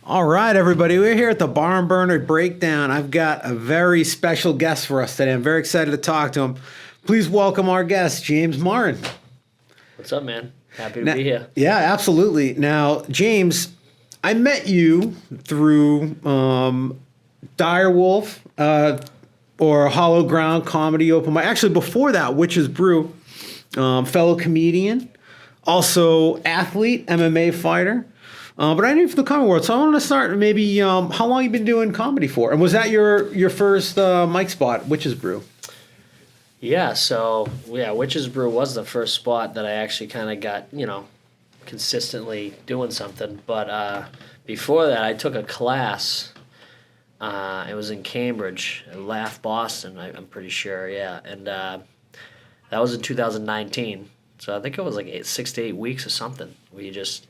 All right, everybody, we're here at the Barn Burner Breakdown. I've got a very special guest for us today. I'm very excited to talk to him. Please welcome our guest, James Murrin. What's up, man? Happy to be here. Yeah, absolutely. Now, James, I met you through Direwolf or Hollow Ground Comedy Open Mic. Actually, before that, Witch's Brew, fellow comedian, also athlete, MMA fighter. But I knew from the comedy world, so I wanted to start maybe how long you been doing comedy for? And was that your first mic spot, Witch's Brew? Yeah, Witch's Brew was the first spot that I actually kind of got, consistently doing something. But before that, I took a class. It was in Cambridge, Laugh Boston, I'm pretty sure, yeah. And that was in 2019. So I think it was like 6 to 8 weeks or something where you just...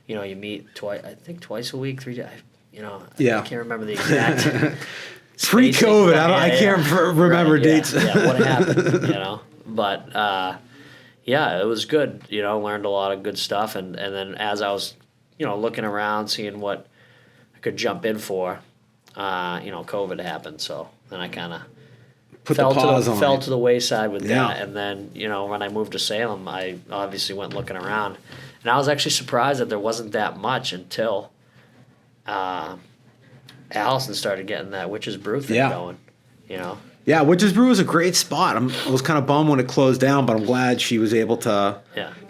you meet twice a week, 3 days. Yeah. I can't remember the exact. Pre-COVID, I can't remember dates. Yeah, what happened, But, it was good, learned a lot of good stuff. And then as I was, looking around, seeing what I could jump in for, COVID happened. So then I kind of fell to the wayside with that. And then, when I moved to Salem, I obviously went looking around. And I was actually surprised that there wasn't that much until Allison started getting that Witch's Brew thing going, Yeah, Witch's Brew was a great spot. I was kind of bummed when it closed down, but I'm glad she was able to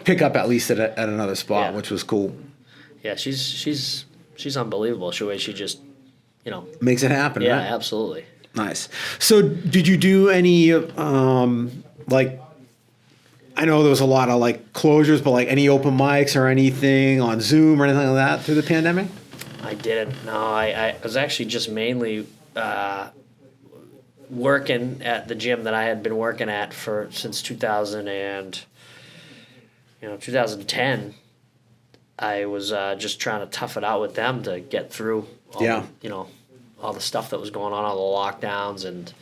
pick up at least at another spot, which was cool. Yeah, she's unbelievable. She just, makes it happen, yeah, right? Absolutely. Nice. So did you do any, I know there was a lot of closures, but any open mics or anything on Zoom or anything like that through the pandemic? I didn't. No, I was actually just mainly working at the gym that I had been working at since 2010. I was just trying to tough it out with them to get through all the stuff that was going on, all the lockdowns, and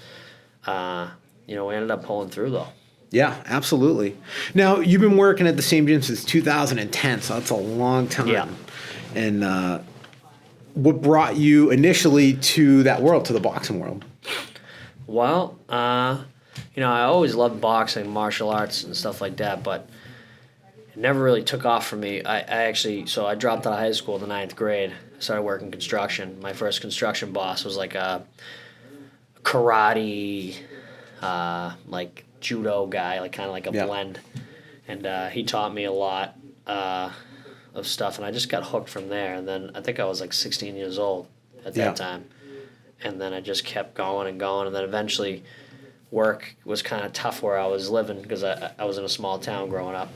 we ended up pulling through though. Yeah, absolutely. Now, you've been working at the same gym since 2010, so that's a long time. Yeah. And what brought you initially to that world, to the boxing world? Well, I always loved boxing, martial arts, and stuff like that, but it never really took off for me. I dropped out of high school in the 9th grade. I started working construction. My first construction boss was like a karate, judo guy, kind of like a blend. And he taught me a lot of stuff, and I just got hooked from there. And then I think I was 16 years old at that time. And then I just kept going and going, and then eventually work was kind of tough where I was living because I was in a small town growing up.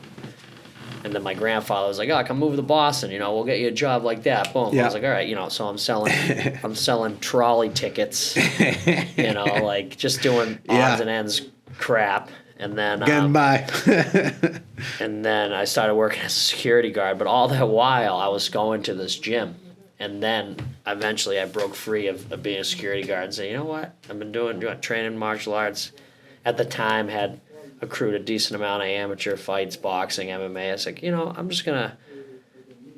And then my grandfather was like, "Oh, come move to Boston. We'll get you a job like that." Boom. Yeah. I was like, "All right." So I'm selling trolley tickets. Just doing odds and ends crap. And then getting by. And then I started working as a security guard. But all that while, I was going to this gym. And then eventually I broke free of being a security guard and said, "You know what? I've been doing training martial arts." At the time, had accrued a decent amount of amateur fights, boxing, MMA. It's like, I'm just going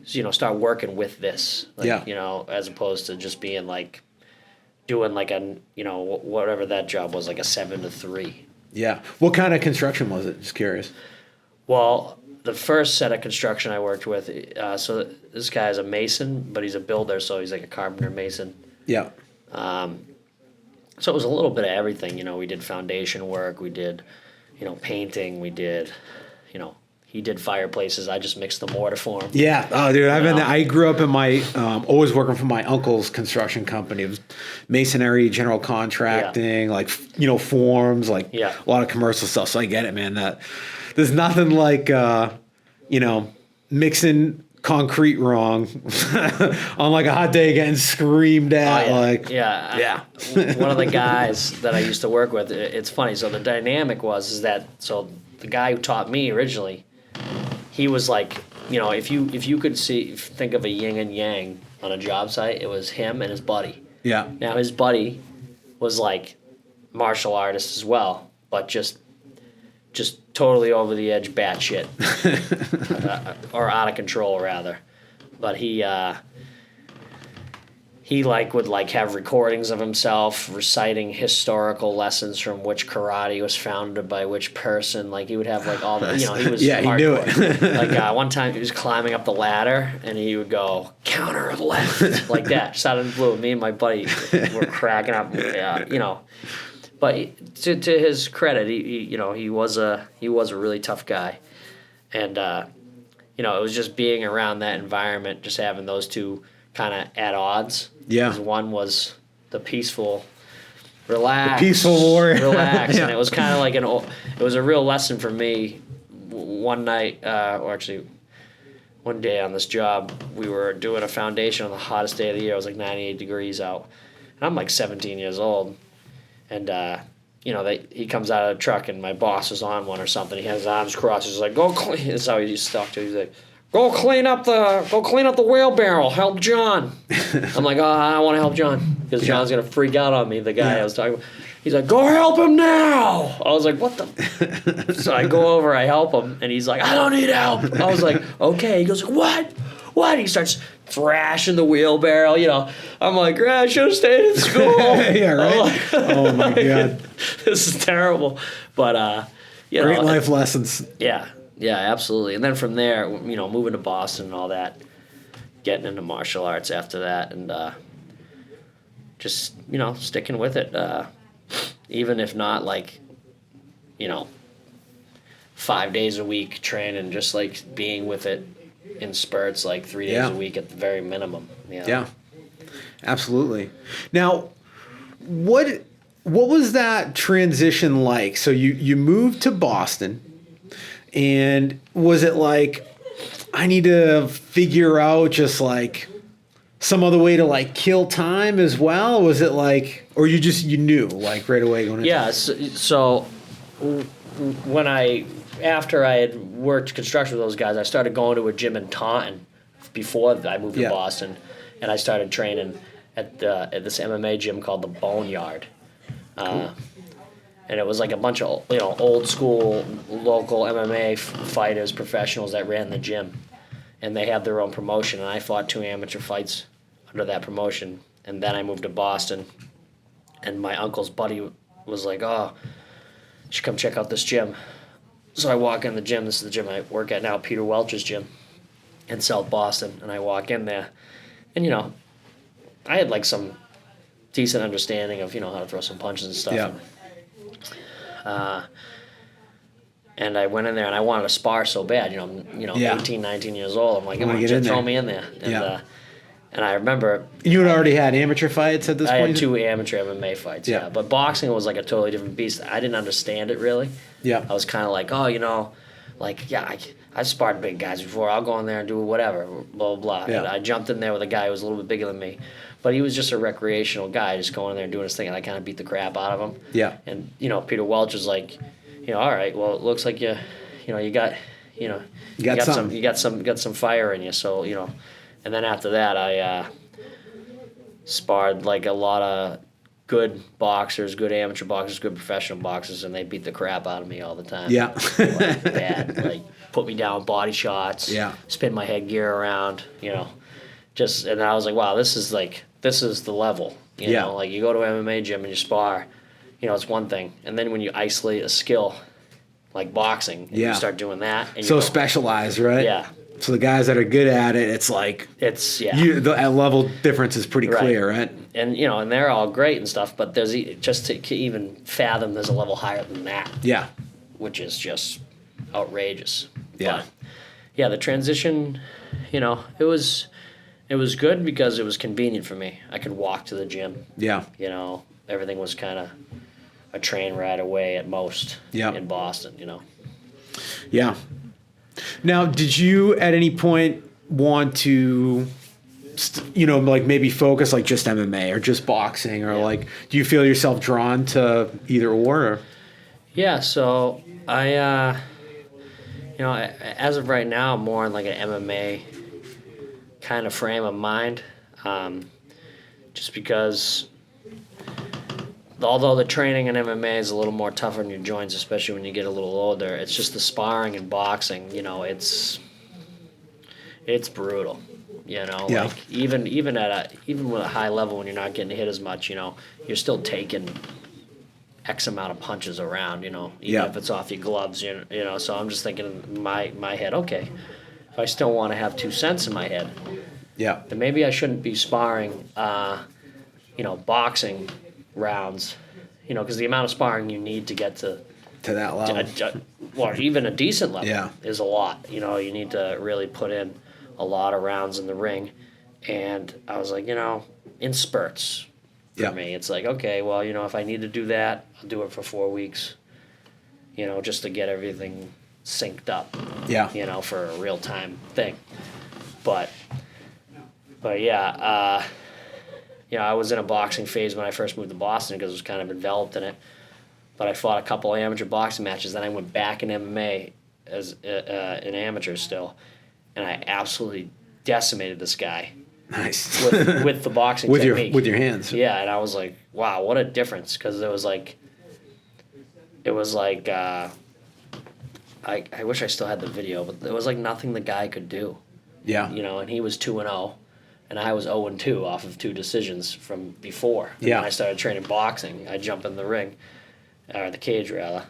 to, start working with this. As opposed to just being doing whatever that job was, a 7 to 3. Yeah. What kind of construction was it? Just curious. Well, the first set of construction I worked with, so this guy's a mason, but he's a builder, so he's like a carpenter mason. Yeah. So it was a little bit of everything. We did foundation work, we did, painting, we did, he did fireplaces. I just mixed the mortar for him. Yeah. Oh, dude, I grew up in my, always working for my uncle's construction company. It was masonry, general contracting, forms, a lot of commercial stuff. So I get it, man. There's nothing like, mixing concrete wrong on a hot day getting screamed at. One of the guys that I used to work with, it's funny. So the dynamic was that the guy who taught me originally, he was if you could think of a yin and yang on a job site, it was him and his buddy. Yeah. Now his buddy was like martial artist as well, but just totally over the edge, batshit, or out of control rather. But he would have recordings of himself reciting historical lessons from which karate was founded by which person. Like he would have all the, he was yeah, hardcore. he knew it. One time he was climbing up the ladder and he would go counter left like that. Just out of the blue. Me and my buddy were cracking up. But to his credit, he was a really tough guy, and it was just being around that environment, just having those two kind of at odds. Yeah. 'Cause one was the peaceful, relax, peaceful warrior. relax, Yeah. and it was kind of like it was a real lesson for me. One night, or actually, one day on this job, we were doing a foundation on the hottest day of the year. It was 98 degrees out, and I'm 17 years old. And, he comes out of the truck and my boss is on one or something. He has his arms crossed. He's like, go clean. That's how he used to talk to. He's like, go clean up the wheelbarrow. Help John. I'm like, oh, I don't want to help John because John's going to freak out on me, the guy I was talking about. He's like, go help him now. I was like, what the? So I go over, I help him, and he's like, I don't need help. I was like, okay. He goes, what? He starts thrashing the wheelbarrow. I'm like, I should have stayed in school. Yeah, right. Oh my god, this is terrible. But great life lessons. Yeah, absolutely. And then from there, moving to Boston and all that, getting into martial arts after that, and just sticking with it, even if not 5 days a week training, just being with it in spurts, 3 days a week at the very minimum. Yeah, absolutely. Now, what was that transition like? So you moved to Boston, and was it I need to figure out just some other way to kill time as well? Was it or you knew right away going into Yeah, so after I had worked construction with those guys, I started going to a gym in Taunton before I moved to Boston, and I started training at this MMA gym called the Boneyard. Cool. And it was a bunch of old school local MMA fighters, professionals that ran the gym, and they had their own promotion. And I fought 2 amateur fights under that promotion, and then I moved to Boston, and my uncle's buddy was like, "Oh, you should come check out this gym." So I walk in the gym. This is the gym I work at now, Peter Welch's gym in South Boston. And I walk in there, and I had some decent understanding of how to throw some punches and stuff. Yeah. And I went in there and I wanted to spar so bad. I'm 18, 19 years old. I'm like, come on, just throw me in there. And, and I remember you had already had amateur fights at this point. I had 2 amateur MMA fights. Yeah. But boxing was a totally different beast. I didn't understand it really. Yeah. I was kind of I've sparred big guys before. I'll go in there and do whatever, blah, blah, blah. Yeah. And I jumped in there with a guy who was a little bit bigger than me. But he was just a recreational guy, just going in there and doing his thing, and I kind of beat the crap out of him. Yeah. And, Peter Welch was like, all right, well, it looks like you got some fire in you. So, and then after that, I sparred a lot of good boxers, good amateur boxers, good professional boxers, and they beat the crap out of me all the time. Yeah. Bad. Put me down, body shots. Yeah. Spin my headgear around. And I was like, wow, this is the level. You know, you go to an MMA gym and you spar. It's one thing, and then when you isolate a skill, like boxing, and you start doing that. And so specialized, right? Yeah. So the guys that are good at it, it's that level difference is pretty clear, right? And and they're all great and stuff, but there's just to even fathom there's a level higher than that. Yeah. Which is just outrageous. Yeah. But, the transition, it was good because it was convenient for me. I could walk to the gym. Yeah. Everything was kind of a train ride away at most in Boston, Yeah. Now, did you at any point want to, maybe focus just MMA or just boxing or do you feel yourself drawn to either or? Yeah, so I, You know, as of right now, I'm more in like an MMA kind of frame of mind, just because although the training in MMA is a little more tougher on your joints, especially when you get a little older, it's just the sparring and boxing. You know, it's brutal. You know, Yeah. like even with a high level, when you're not getting hit as much, you know, you're still taking X amount of punches around. You know, even if it's off your gloves. You know. So I'm just thinking in my head, okay, if I still want to have 2 cents in my head, then maybe I shouldn't be sparring, you know, boxing rounds, you know, because the amount of sparring you need to get to that level, well, even a decent level, Yeah. is a lot. You know, you need to really put in a lot of rounds in the ring. And I was like, you know, in spurts for me. It's like, okay, well, you know, if I need to do that, I'll do it for 4 weeks, you know, just to get everything synced up, you know, for a real-time thing. But yeah, you know, I was in a boxing phase when I first moved to Boston because I was kind of enveloped in it. But I fought a couple of amateur boxing matches. Then I went back in MMA as an amateur still, and I absolutely decimated this guy. Nice. with the boxing technique. with your hands. Yeah, and I was like, wow, what a difference, because it was like I wish I still had the video, but it was like nothing the guy could do. Yeah. You know, and he was 2-0, and I was 0-2 off of 2 decisions from before. And when I started training boxing, I jump in the ring, or the cage rather,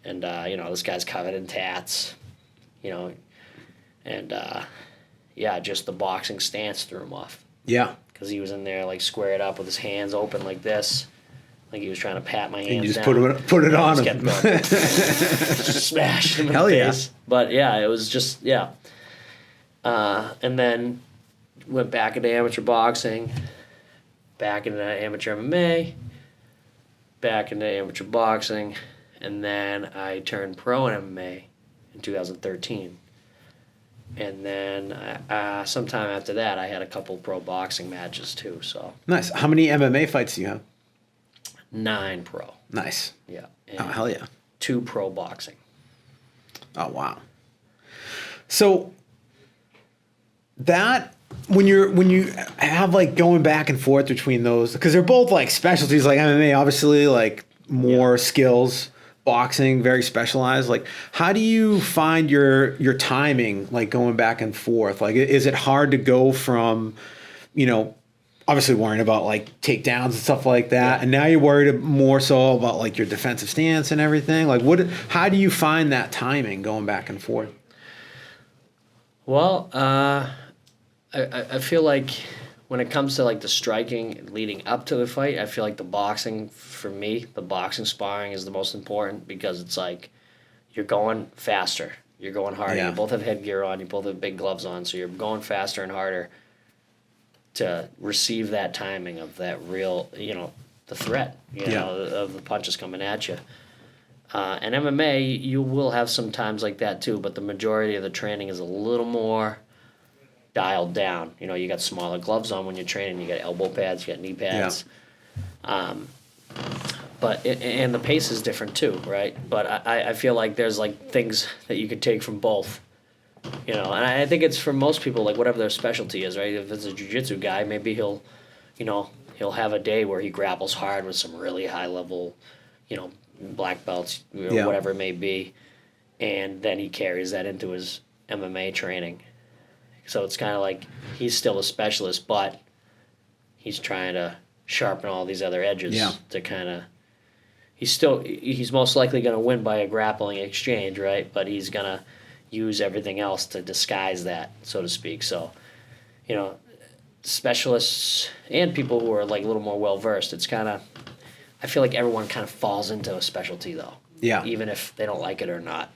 and you know, this guy's covered in tats, you know, and yeah, just the boxing stance threw him off. Yeah. Because he was in there like squared up with his hands open like this, like he was trying to pat my hands And you just down. put it on him. Just smashed him in the face. But yeah, it was just and then went back into amateur boxing, back into amateur MMA, back into amateur boxing, and then I turned pro in MMA in 2013. And then sometime after that, I had a couple pro boxing matches too. So Nice. How many MMA fights do you have? 9 pro. Nice. Yeah. Oh, hell yeah. 2 pro boxing. Oh, wow. So that when you have like going back and forth between those, because they're both like specialties, like MMA, obviously like more skills, boxing, very specialized. Like, how do you find your timing, like going back and forth? Like, is it hard to go from, you know, obviously worrying about like takedowns and stuff like that, and now you're worried more so about like your defensive stance and everything? Like, how do you find that timing going back and forth? Well, I feel like when it comes to like the striking leading up to the fight, I feel like the boxing, for me, the boxing sparring is the most important, because it's like you're going faster, you're going harder. You both have headgear on, you both have big gloves on, so you're going faster and harder to receive that timing of that real, you know, the threat, you know, of the punches coming at you. And MMA, you will have some times like that too, but the majority of the training is a little more dialed down. You know, you got smaller gloves on when you're training. You got elbow pads, you got knee pads. But and the pace is different too, right? But I feel like there's like things that you could take from both. You know, and I think it's for most people, like whatever their specialty is, right? If it's a jiu-jitsu guy, maybe he'll have a day where he grapples hard with some really high level, you know, black belts, or whatever it may be, and then he carries that into his MMA training. So it's kind of like he's still a specialist, but he's trying to sharpen all these other edges to kind of. He's most likely going to win by a grappling exchange, right? But he's going to use everything else to disguise that, so to speak. So, you know, specialists and people who are like a little more well versed, it's kind of. I feel like everyone kind of falls into a specialty though. Yeah. Even if they don't like it or not.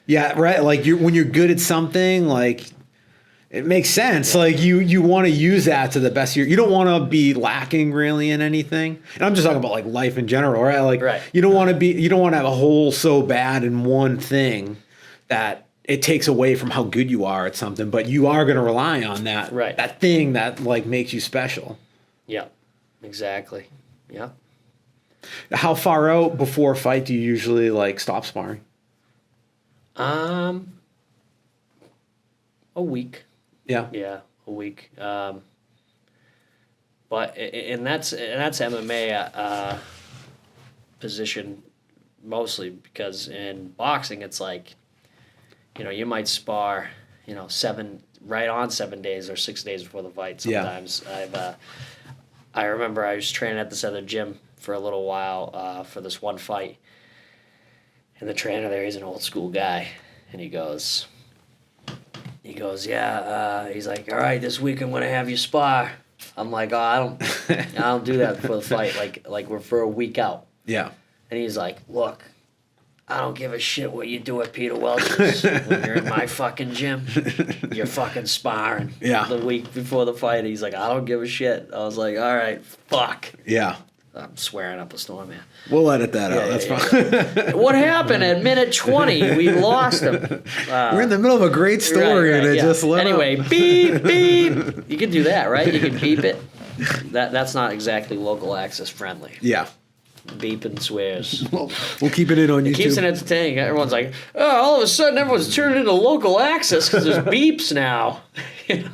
Yeah, right. Like when you're good at something, like it makes sense. Yeah. Like you want to use that to the best. You don't want to be lacking really in anything. And I'm just talking about like life in general, right? Like you don't want to have a hole so bad in one thing that it takes away from how good you are at something, but you are going to rely on that that thing that like makes you special. Yeah. Exactly. Yeah. How far out before a fight do you usually like stop sparring? A week. Yeah. Yeah, a week. But and that's MMA position mostly because in boxing it's like, you might spar, 7 days or 6 days before the fight. Sometimes I remember I was training at this other gym for a little while for this one fight, and the trainer there, he's an old school guy, and he goes, yeah. He's like, all right, this week I'm gonna have you spar. I'm like, oh, I don't do that before the fight. Like we're for a week out. Yeah. And he's like, look, I don't give a shit what you do at Peter Welch's. When you're in my fucking gym, you're fucking sparring. Yeah. The week before the fight, he's like, I don't give a shit. I was like, all right, fuck. Yeah. I'm swearing up a storm, man. We'll edit that out. That's fine. What happened at minute 20? We lost him. We're in the middle of a great story and it just let Anyway, up. beep, beep. You can do that, right? You can beep it. That's not exactly local access friendly. Yeah. Beep and swears. We'll keep it in on YouTube. It keeps it entertaining. Everyone's like, oh, all of a sudden everyone's turning into local access because there's beeps now.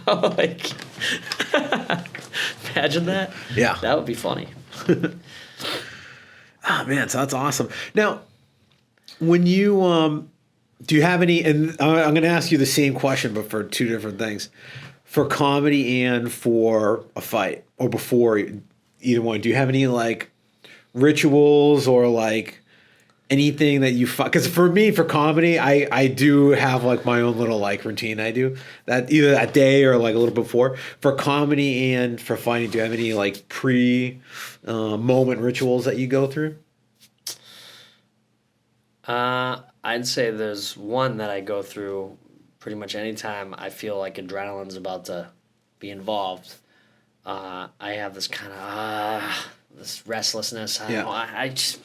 Like, imagine that. Yeah. That would be funny. Oh, man, so that's awesome. Now, when you do you have any? And I'm going to ask you the same question, but for two different things, for comedy and for a fight, or before either one. Do you have any like rituals or like anything that you? Because for me, for comedy, I do have like my own little like routine. I do that either that day or like a little before. For comedy and for fighting, do you have any like moment rituals that you go through? I'd say there's one that I go through pretty much anytime I feel like adrenaline's about to be involved. I have this kind of this restlessness. I don't know, I just,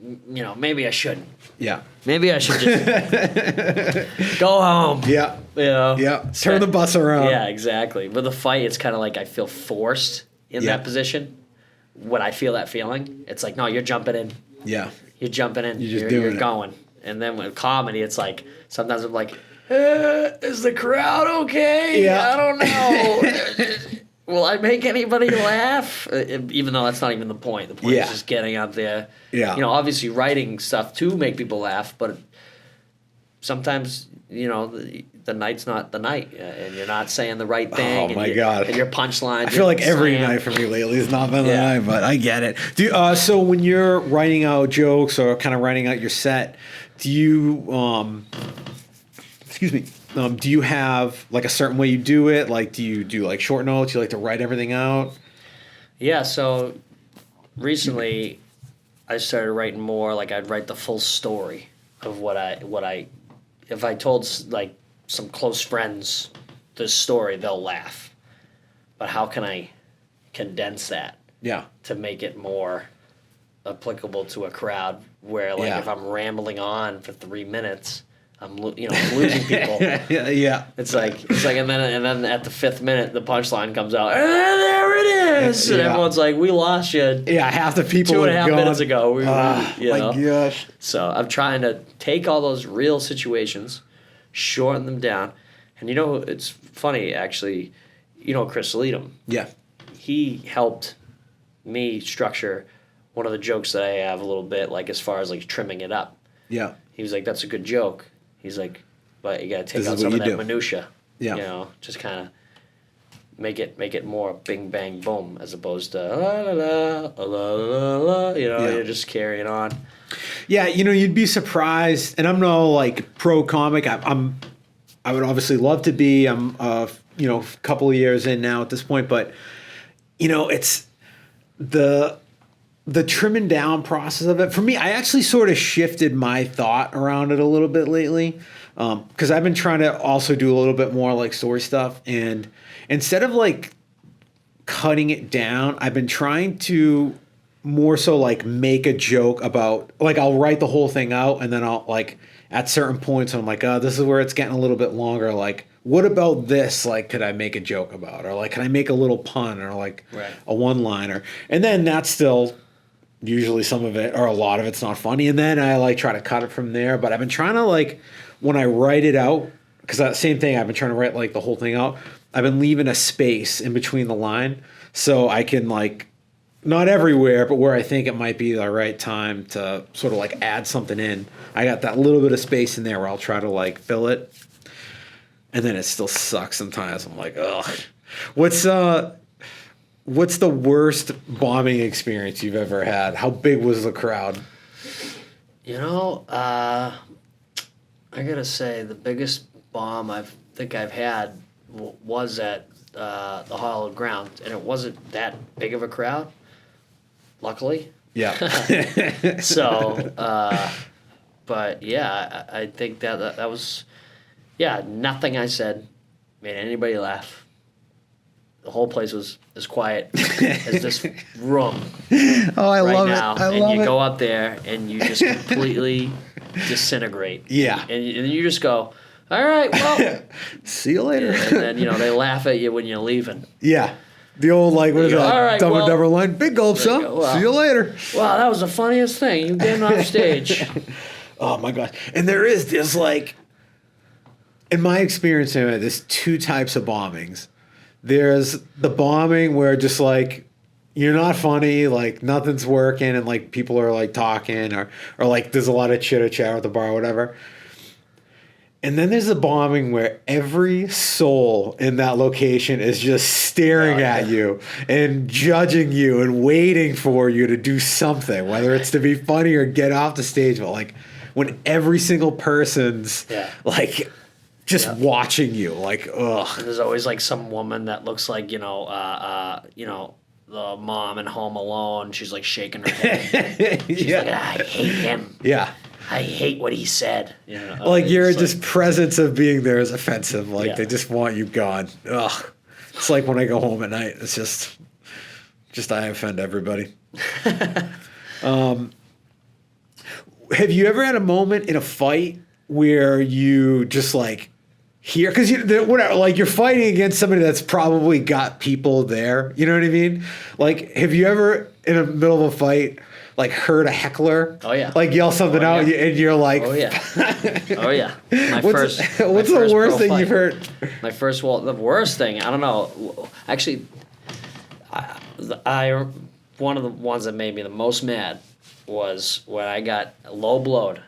maybe I shouldn't. Yeah. Maybe I should just go home. Yeah. Yeah. Turn the bus around. Yeah, exactly. With a fight, it's kind of like I feel forced in that position. When I feel that feeling, it's like, no, you're jumping in. Yeah. You're jumping in. You're going. And then with comedy, it's like, sometimes I'm like, is the crowd okay? Yeah. I don't know. Will I make anybody laugh? Even though that's not even the point. The point is just getting out there. Yeah. Obviously writing stuff to make people laugh, but sometimes, the night's not the night, and you're not saying the right thing. Oh, my God. And your punchline. I feel like every night for me lately has not been the night, but I get it. So when you're writing out jokes or kind of writing out your set, do you, do you have like a certain way you do it? Like, do you do like short notes? You like to write everything out? Yeah. So recently I started writing more, like I'd write the full story of what I, if I told like some close friends this story, they'll laugh. But how can I condense that? Yeah. To make it more applicable to a crowd where like if I'm rambling on for 3 minutes, I'm losing people. Yeah. It's like and then at the 5th minute the punchline comes out. There it is. And everyone's like, we lost you. Yeah, half the people 2.5 minutes ago. My gosh. So I'm trying to take all those real situations, shorten them down. And it's funny actually, Chris Leadham. Yeah. He helped me structure one of the jokes that I have a little bit, like as far as like trimming it up. Yeah. He was like, that's a good joke. He's like, but you got to take This out is some what of you that do. minutia. Yeah. Just kind of make it more bing bang boom as opposed to la la la la la la. You're just carrying on. Yeah, you'd be surprised, and I'm no like pro comic. I would obviously love to be. I'm a couple of years in now at this point, but it's the trimming down process of it. For me, I actually sort of shifted my thought around it a little bit lately, because I've been trying to also do a little bit more like story stuff, and instead of like cutting it down, I've been trying to more so like make a joke about, like I'll write the whole thing out and then I'll like at certain points I'm like, oh, this is where it's getting a little bit longer. Like, what about this? Like, could I make a joke about? Or like, can I make a little pun or like a one-liner? And then that's still usually some of it or a lot of it's not funny. And then I like try to cut it from there. But I've been trying to like, when I write it out, because that same thing, I've been trying to write like the whole thing out. I've been leaving a space in between the line so I can like, not everywhere, but where I think it might be the right time to sort of like add something in. I got that little bit of space in there where I'll try to like fill it. And then it still sucks sometimes. I'm like, ugh. What's the worst bombing experience you've ever had? How big was the crowd? I gotta say the biggest bomb I think I've had was at the Hollow Ground, and it wasn't that big of a crowd, luckily. Yeah. So, but yeah, I think that was, yeah, nothing I said made anybody laugh. The whole place was as quiet as this room. Oh, I right love now. it. I and love you it. go up there and you just completely disintegrate. Yeah. And you just go, all right, well. See you later. And then, they laugh at you when you're leaving. Yeah. The old, like, what is go, that? all right, Dumb and well- Dumber line. Big gulps, huh? well- See you later. Wow, that was the funniest thing. You getting off stage. Oh, my God. And there's like, in my experience, anyway, there's two types of bombings. There's the bombing where just like you're not funny, like nothing's working, and like people are like talking or like there's a lot of chitter chat at the bar or whatever. And then there's the bombing where every soul in that location is just staring at you and judging you and waiting for you to do something, whether it's to be funny or get off the stage. But like when every single person's like just watching you, like, ugh. And there's always like some woman that looks like, the mom in Home Alone. She's like shaking her head. She's like, I hate him. Yeah. I hate what he said. Like your just presence of being there is offensive. Like Yeah. they just want you gone. Ugh. It's like when I go home at night. It's just I offend everybody. Have you ever had a moment in a fight where you just like hear, because you're fighting against somebody that's probably got people there. You know what I mean? Like, have you ever in the middle of a fight like heard a heckler? Oh yeah. Like yell something out and you're like, oh yeah, oh yeah. What's the worst thing you've heard? The worst thing, I don't know. Actually, I one of the ones that made me the most mad was when I got low blowed.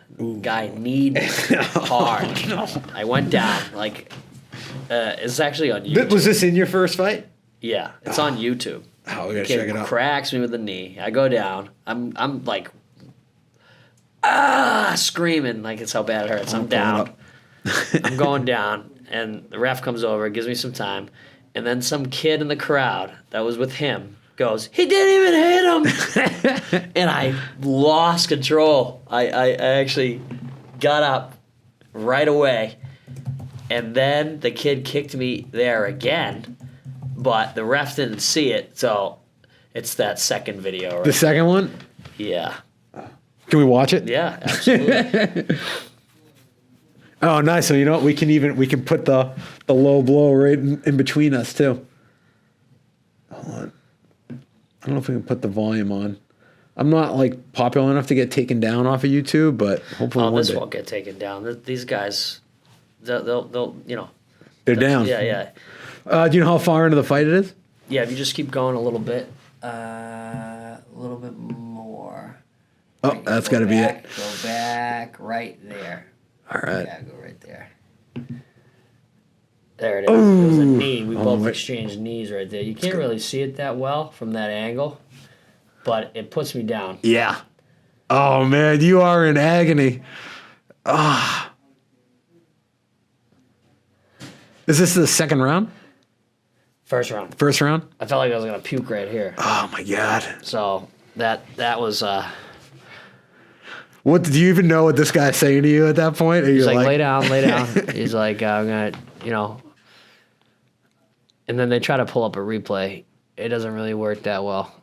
Guy kneed me hard. No. I went down like it's actually on YouTube. Was this in your first fight? Yeah, it's on YouTube. Oh, we gotta Kid check it out. cracks me with the knee. I go down. I'm like screaming like it's how bad it hurts. I'm down. I'm going down, and the ref comes over, gives me some time, and then some kid in the crowd that was with him goes, he didn't even hit him. And I lost control. I actually got up right away, and then the kid kicked me there again, but the ref didn't see it, so it's that second video. Right? The second one? Yeah. Can we watch it? Yeah, absolutely. Oh, nice. So you know what? We can put the low blow right in between us too. Hold on. I don't know if we can put the volume on. I'm not like popular enough to get taken down off of YouTube, but hopefully one This day. won't get taken down. These guys, they'll They're down. Yeah. Do you know how far into the fight it is? Yeah, if you just keep going a little bit more. Oh, that's got to be it. Go back right there. All right. Yeah, go right there. There it is. It was a knee. We both wait. exchanged knees right there. You can't really see it that well from that angle, but it puts me down. Yeah. Oh man, you are in agony. Ah. Is this the second round? First round. First round? I felt like I was gonna puke right here. Oh my god. So that was. What do you even know what this guy's saying to you at that point? He's like, lay down. He's like, I'm gonna, And then they try to pull up a replay. It doesn't really work that well.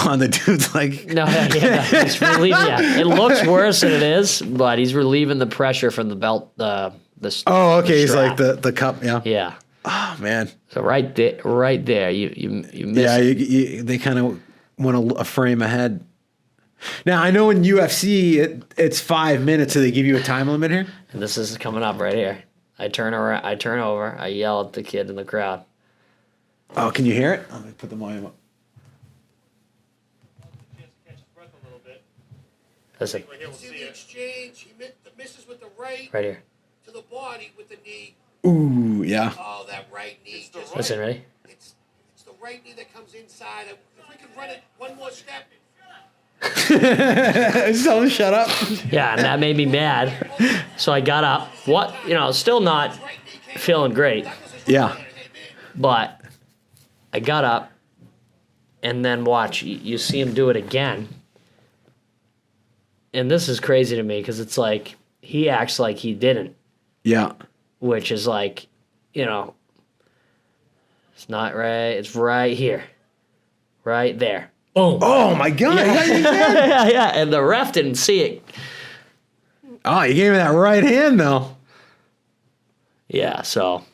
On the dude's like, No, he's relieving. Yeah, it looks worse than it is, but he's relieving the pressure from the belt. oh, okay. the He's like strap. the cup. Yeah. Yeah. Oh man. So right there, you missed. Yeah. They kind of went a frame ahead. Now I know in UFC it's 5 minutes, so they give you a time limit here. And this is coming up right here. I turn over, I yell at the kid in the crowd. Oh, can you hear it? Let me put the volume up. Listen. See the exchange. He misses with the right. Right here. To the body with the knee. Ooh, yeah. Oh, that right knee. Listen, ready? It's the right knee that comes inside. If we could run it one more step. Tell him shut up. Yeah, and that made me mad. So I got up. Still not feeling great, Yeah. but I got up, and then watch. You see him do it again. And this is crazy to me because it's like he acts like he didn't, Yeah. which is like, it's not right. It's right here, right there. Boom. Oh my God. Yeah. yeah. And the ref didn't see it. Oh, you gave me that right hand though. Yeah. So.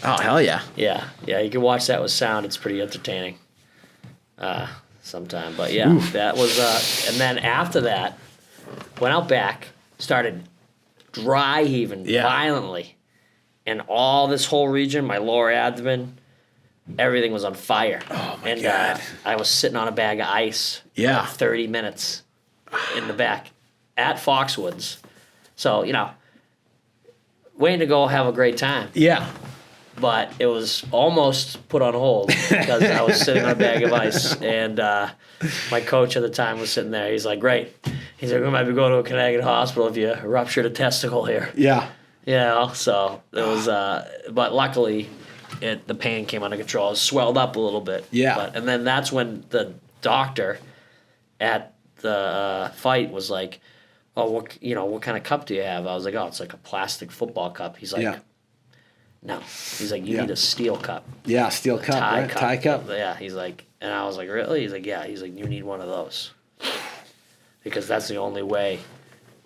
Oh hell yeah. Yeah. You can watch that with sound. It's pretty entertaining. Sometime, but yeah, that was. And then after that, went out back, started dry heaving violently, and all this whole region, my lower abdomen, everything was on fire. Oh my God. I was sitting on a bag of ice. Yeah. For 30 minutes in the back at Foxwoods. So waiting to go have a great time. Yeah. But it was almost put on hold because I was sitting on a bag of ice, and my coach at the time was sitting there. He's like, "Great." He's like, "We might be going to a Connecticut hospital if you ruptured a testicle here." Yeah. So it was, but luckily, the pain came under control. It swelled up a little bit. Yeah. And then that's when the doctor at the fight was like, "Oh, what kind of cup do you have?" I was like, "Oh, it's like a plastic football cup." He's like, "No." He's like, "You need a steel cup." Yeah, steel cup, right? Tie cup. Yeah, he's like, and I was like, "Really?" He's like, "Yeah." He's like, "You need one of those." Because that's the only way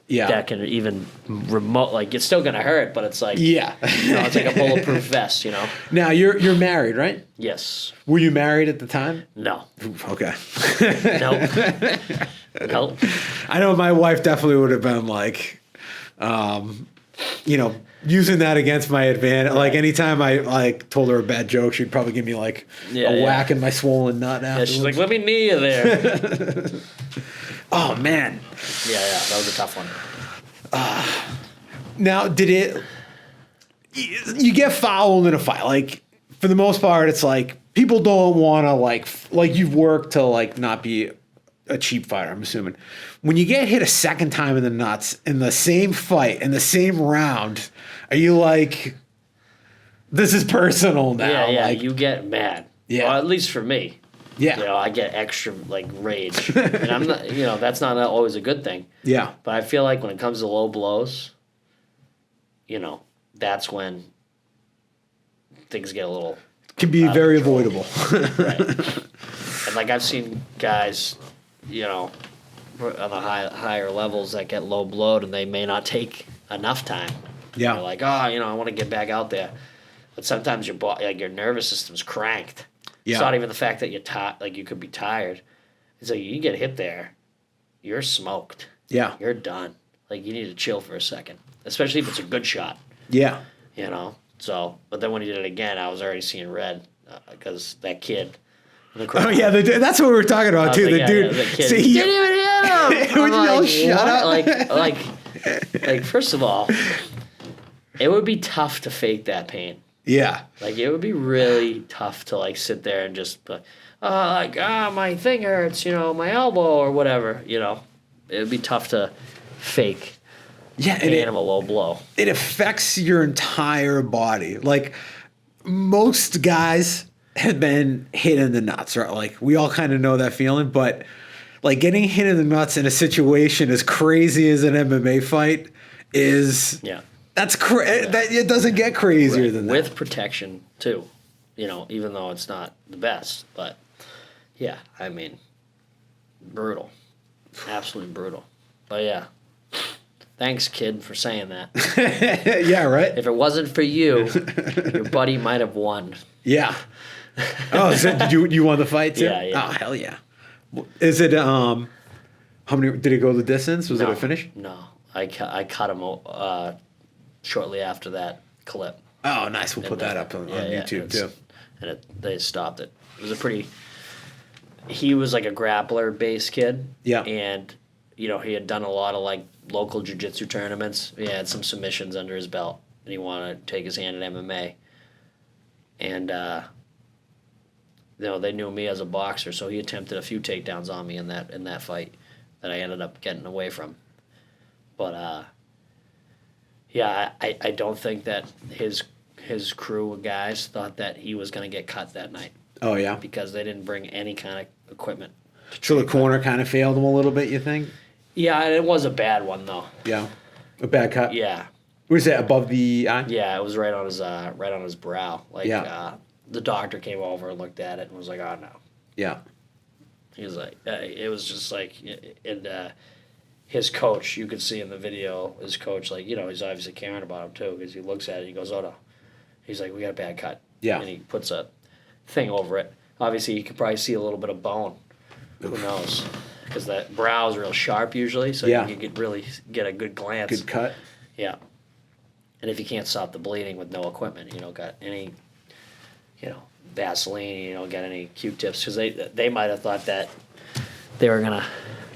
that can even remote, like, it's still gonna hurt, but it's like, it's like a bulletproof vest, Now you're married, right? Yes. Were you married at the time? No. Okay. Nope. I know my wife definitely would have been like, using that against my advantage. Like anytime I told her a bad joke, she'd probably give me like a whack in my swollen nut afterwards. Yeah, she's like, "Let me knee you there." Oh man. Yeah, that was a tough one. Now, you get fouled in a fight? Like for the most part, it's like people don't want to like you've worked to like not be a cheap fighter, I'm assuming. When you get hit a second time in the nuts in the same fight, in the same round, are you like, this is personal now? Yeah, like, you get mad. Yeah. Well, at least for me. Yeah. I get extra, like, rage. And I'm not, that's not always a good thing. Yeah. But I feel like when it comes to low blows, that's when things get a little... Can be very avoidable. Right. And, like, I've seen guys, on the higher levels that get low blowed and they may not take enough time. Yeah. They're like, I want to get back out there. But sometimes your nervous system's cranked. Yeah. It's not even the fact that you could be tired. It's like you get hit there, you're smoked. Yeah. You're done. Like you need to chill for a second, especially if it's a good shot. Yeah. So, but then when he did it again, I was already seeing red because that kid. Oh yeah, that's what we were talking about too. The dude, the kid see, didn't even hit him. Would you all shut up? Like first of all, it would be tough to fake that pain. Yeah. Like it would be really tough to like sit there and just my thing hurts, my elbow or whatever, It would be tough to fake an animal low blow. It affects your entire body. Like most guys have been hit in the nuts, right? Like we all kind of know that feeling, but like getting hit in the nuts in a situation as crazy as an MMA fight is that's that it doesn't get crazier than that. With protection too, even though it's not the best, but yeah, I mean, brutal, absolutely brutal. But yeah, thanks, kid, for saying that. Yeah, right. If it wasn't for you, your buddy might have won. Yeah. Oh, so did you won the fight too? Yeah. Oh, hell yeah. Is it How many did it go the distance? Was it No, a finish? No, I cut him shortly after that clip. Oh, nice. We'll put that up on YouTube too. And they stopped it. It was a pretty. He was like a grappler based kid. Yeah. And he had done a lot of like local jiu-jitsu tournaments. He had some submissions under his belt, and he wanted to take his hand at MMA. And they knew me as a boxer, so he attempted a few takedowns on me in that fight that I ended up getting away from. But I don't think that his crew of guys thought that he was going to get cut that night. Oh yeah. Because they didn't bring any kind of equipment. So the corner kind of failed him a little bit, you think? Yeah, it was a bad one though. Yeah. A bad cut? Yeah. Was that above the eye? Yeah, it was right on his brow. Like the doctor came over and looked at it and was like, "Oh no." Yeah. He was like, it was just like, and his coach, you could see in the video, his coach, like, he's obviously caring about him too, because he looks at it, he goes, "Oh no." He's like, "We got a bad cut." Yeah. And he puts a thing over it. Obviously, you could probably see a little bit of bone. Who knows? Because that brow is real sharp usually, so you can get a good glance. Good cut. Yeah. And if you can't stop the bleeding with no equipment, you don't got any, Vaseline, you don't got any Q-tips, because they might have thought that they were gonna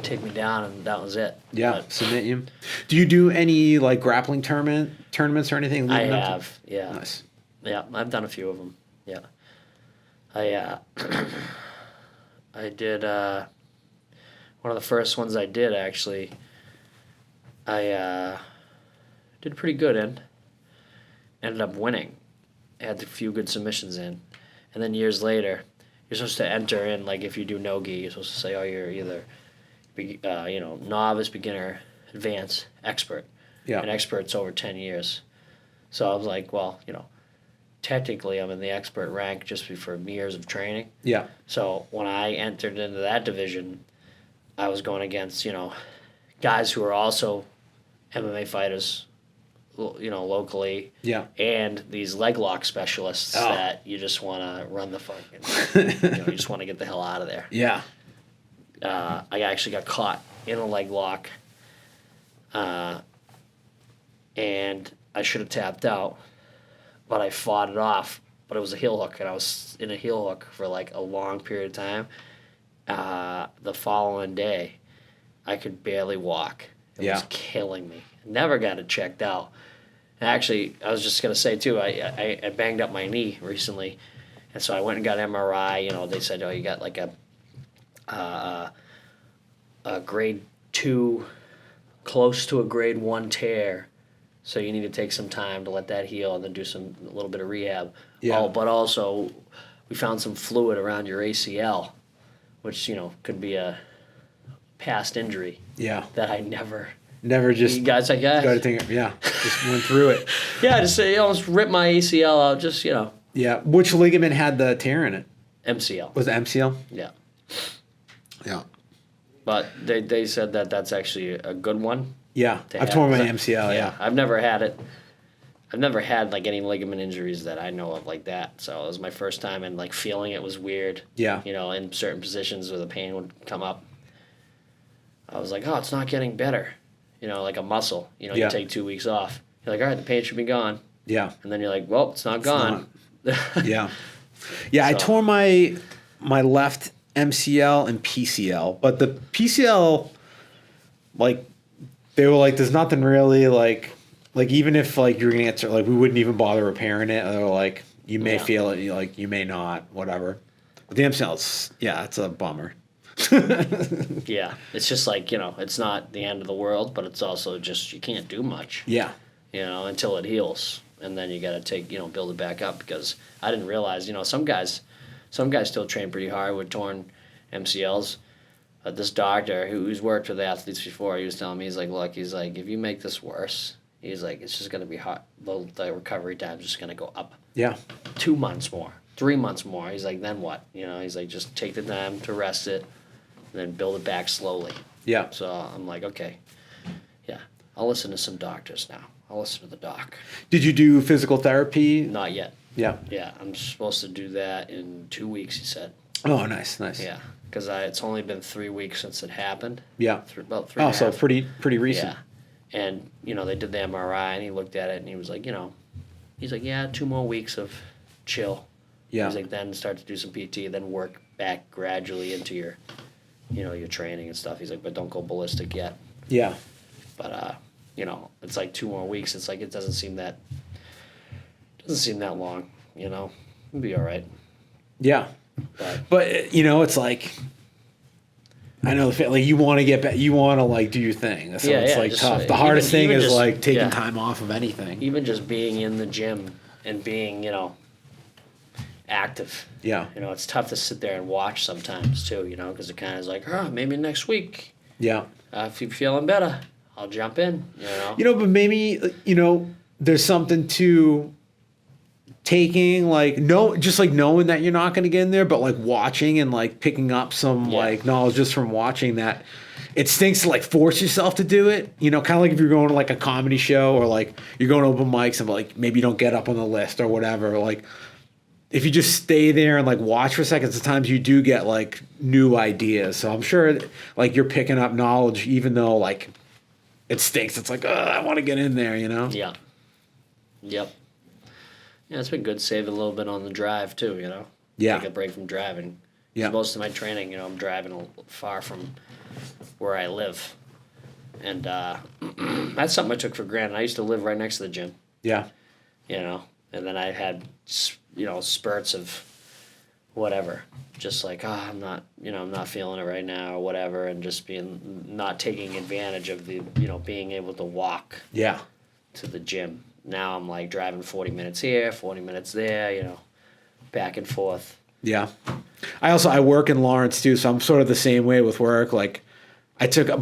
take me down and that was it. Yeah, But submit you. Do you do any like grappling tournaments or anything? I leading up to- have, yeah. Nice. Yeah, I've done a few of them. Yeah. I did one of the first ones I did actually. I did pretty good in. Ended up winning. Had a few good submissions in, and then years later, you're supposed to enter in like if you do no-gi, you're supposed to say, oh, you're either, novice, beginner, advanced, expert. Yeah. And expert's over 10 years. So I was like, well, technically I'm in the expert rank just for years of training. Yeah. So when I entered into that division, I was going against, guys who are also MMA fighters, locally. Yeah. And these leg lock specialists Oh. that you just want to run the fucking, you just want to get the hell out of there. Yeah. I actually got caught in a leg lock, and I should have tapped out, but I fought it off. But it was a heel hook, and I was in a heel hook for like a long period of time. The following day, I could barely walk. It was killing me. Never got it checked out. And actually, I was just gonna say too, I banged up my knee recently, and so I went and got MRI. They said, oh, you got like a grade 2, close to a grade 1 tear. So you need to take some time to let that heal and then do a little bit of rehab. Yeah. Oh, but also, we found some fluid around your ACL, which could be a past injury. Yeah. That I never just. You guys, I guess. Got to think. Yeah. Just went through it. Yeah, just say almost ripped my ACL out. Just Yeah. Which ligament had the tear in it? MCL. Was it MCL? Yeah. Yeah. But they said that that's actually a good one. Yeah. to I've have. torn my MCL. Yeah. I've never had it. I've never had like any ligament injuries that I know of like that. So it was my first time, and like feeling it was weird. Yeah. In certain positions where the pain would come up. I was like, oh, it's not getting better. Like a muscle. You take 2 weeks off. You're like, all right, the pain should be gone. Yeah. And then you're like, well, it's not gone. Yeah. Yeah. I tore my left MCL and PCL, but the PCL, like, they were like, there's nothing really like even if like you're gonna get we wouldn't even bother repairing it. They were like, you may feel it, you may not, whatever. But the MCL's, it's a bummer. Yeah, it's just like it's not the end of the world, but it's also just you can't do much. Yeah. Until it heals, and then you got to build it back up, because I didn't realize some guys still train pretty hard with torn MCLs. This doctor who's worked with athletes before, he was telling me, he's like, look, he's like, if you make this worse, he's like, it's just going to be hard. The recovery time's just going to go up. Yeah. 2 months more, 3 months more. He's like, then what? He's like, just take the time to rest it, and then build it back slowly. Yeah. So I'm like, okay, yeah, I'll listen to some doctors now. I'll listen to the doc. Did you do physical therapy? Not yet. Yeah. Yeah, I'm supposed to do that in 2 weeks, he said. Oh, nice. Yeah. because it's only been 3 weeks since it happened. Yeah. About three. And a So half. pretty recent. Yeah. And, they did the MRI, and he looked at it, and he was like, he's like, yeah, 2 more weeks of chill. Yeah. He's like, then start to do some PT, then work back gradually into your, your training and stuff. He's like, but don't go ballistic yet. Yeah. But, it's like 2 more weeks. It's like, it doesn't seem that long, It'll be all right. Yeah. But it's like, I know like you want to get back, you want to like do your thing. So it's like just, tough. The hardest thing is just, like taking time off of anything. Even just being in the gym and being, active. Yeah. It's tough to sit there and watch sometimes too, because it kind of is like, maybe next week. Yeah. If you're feeling better, I'll jump in, But maybe, there's something to taking just like knowing that you're not going to get in there, but like watching and like picking up some like knowledge just from watching that. It stinks to like force yourself to do it, kind of like if you're going to like a comedy show or like you're going to open mics and like maybe you don't get up on the list or whatever. Like if you just stay there and like watch for seconds, sometimes you do get like new ideas. So I'm sure like you're picking up knowledge even though like it stinks. It's like, I want to get in there, Yeah. Yep. Yeah, it's been good saving a little bit on the drive too, Yeah. Take a break from driving. Yeah. Most of my training, I'm driving far from where I live. And that's something I took for granted. I used to live right next to the gym. Yeah. And then I had, spurts of whatever. Just like, I'm not feeling it right now or whatever. And just not taking advantage of the, being able to walk Yeah. to the gym. Now I'm like driving 40 minutes here, 40 minutes there, back and forth. Yeah. I work in Lawrence too, so I'm sort of the same way with work. Like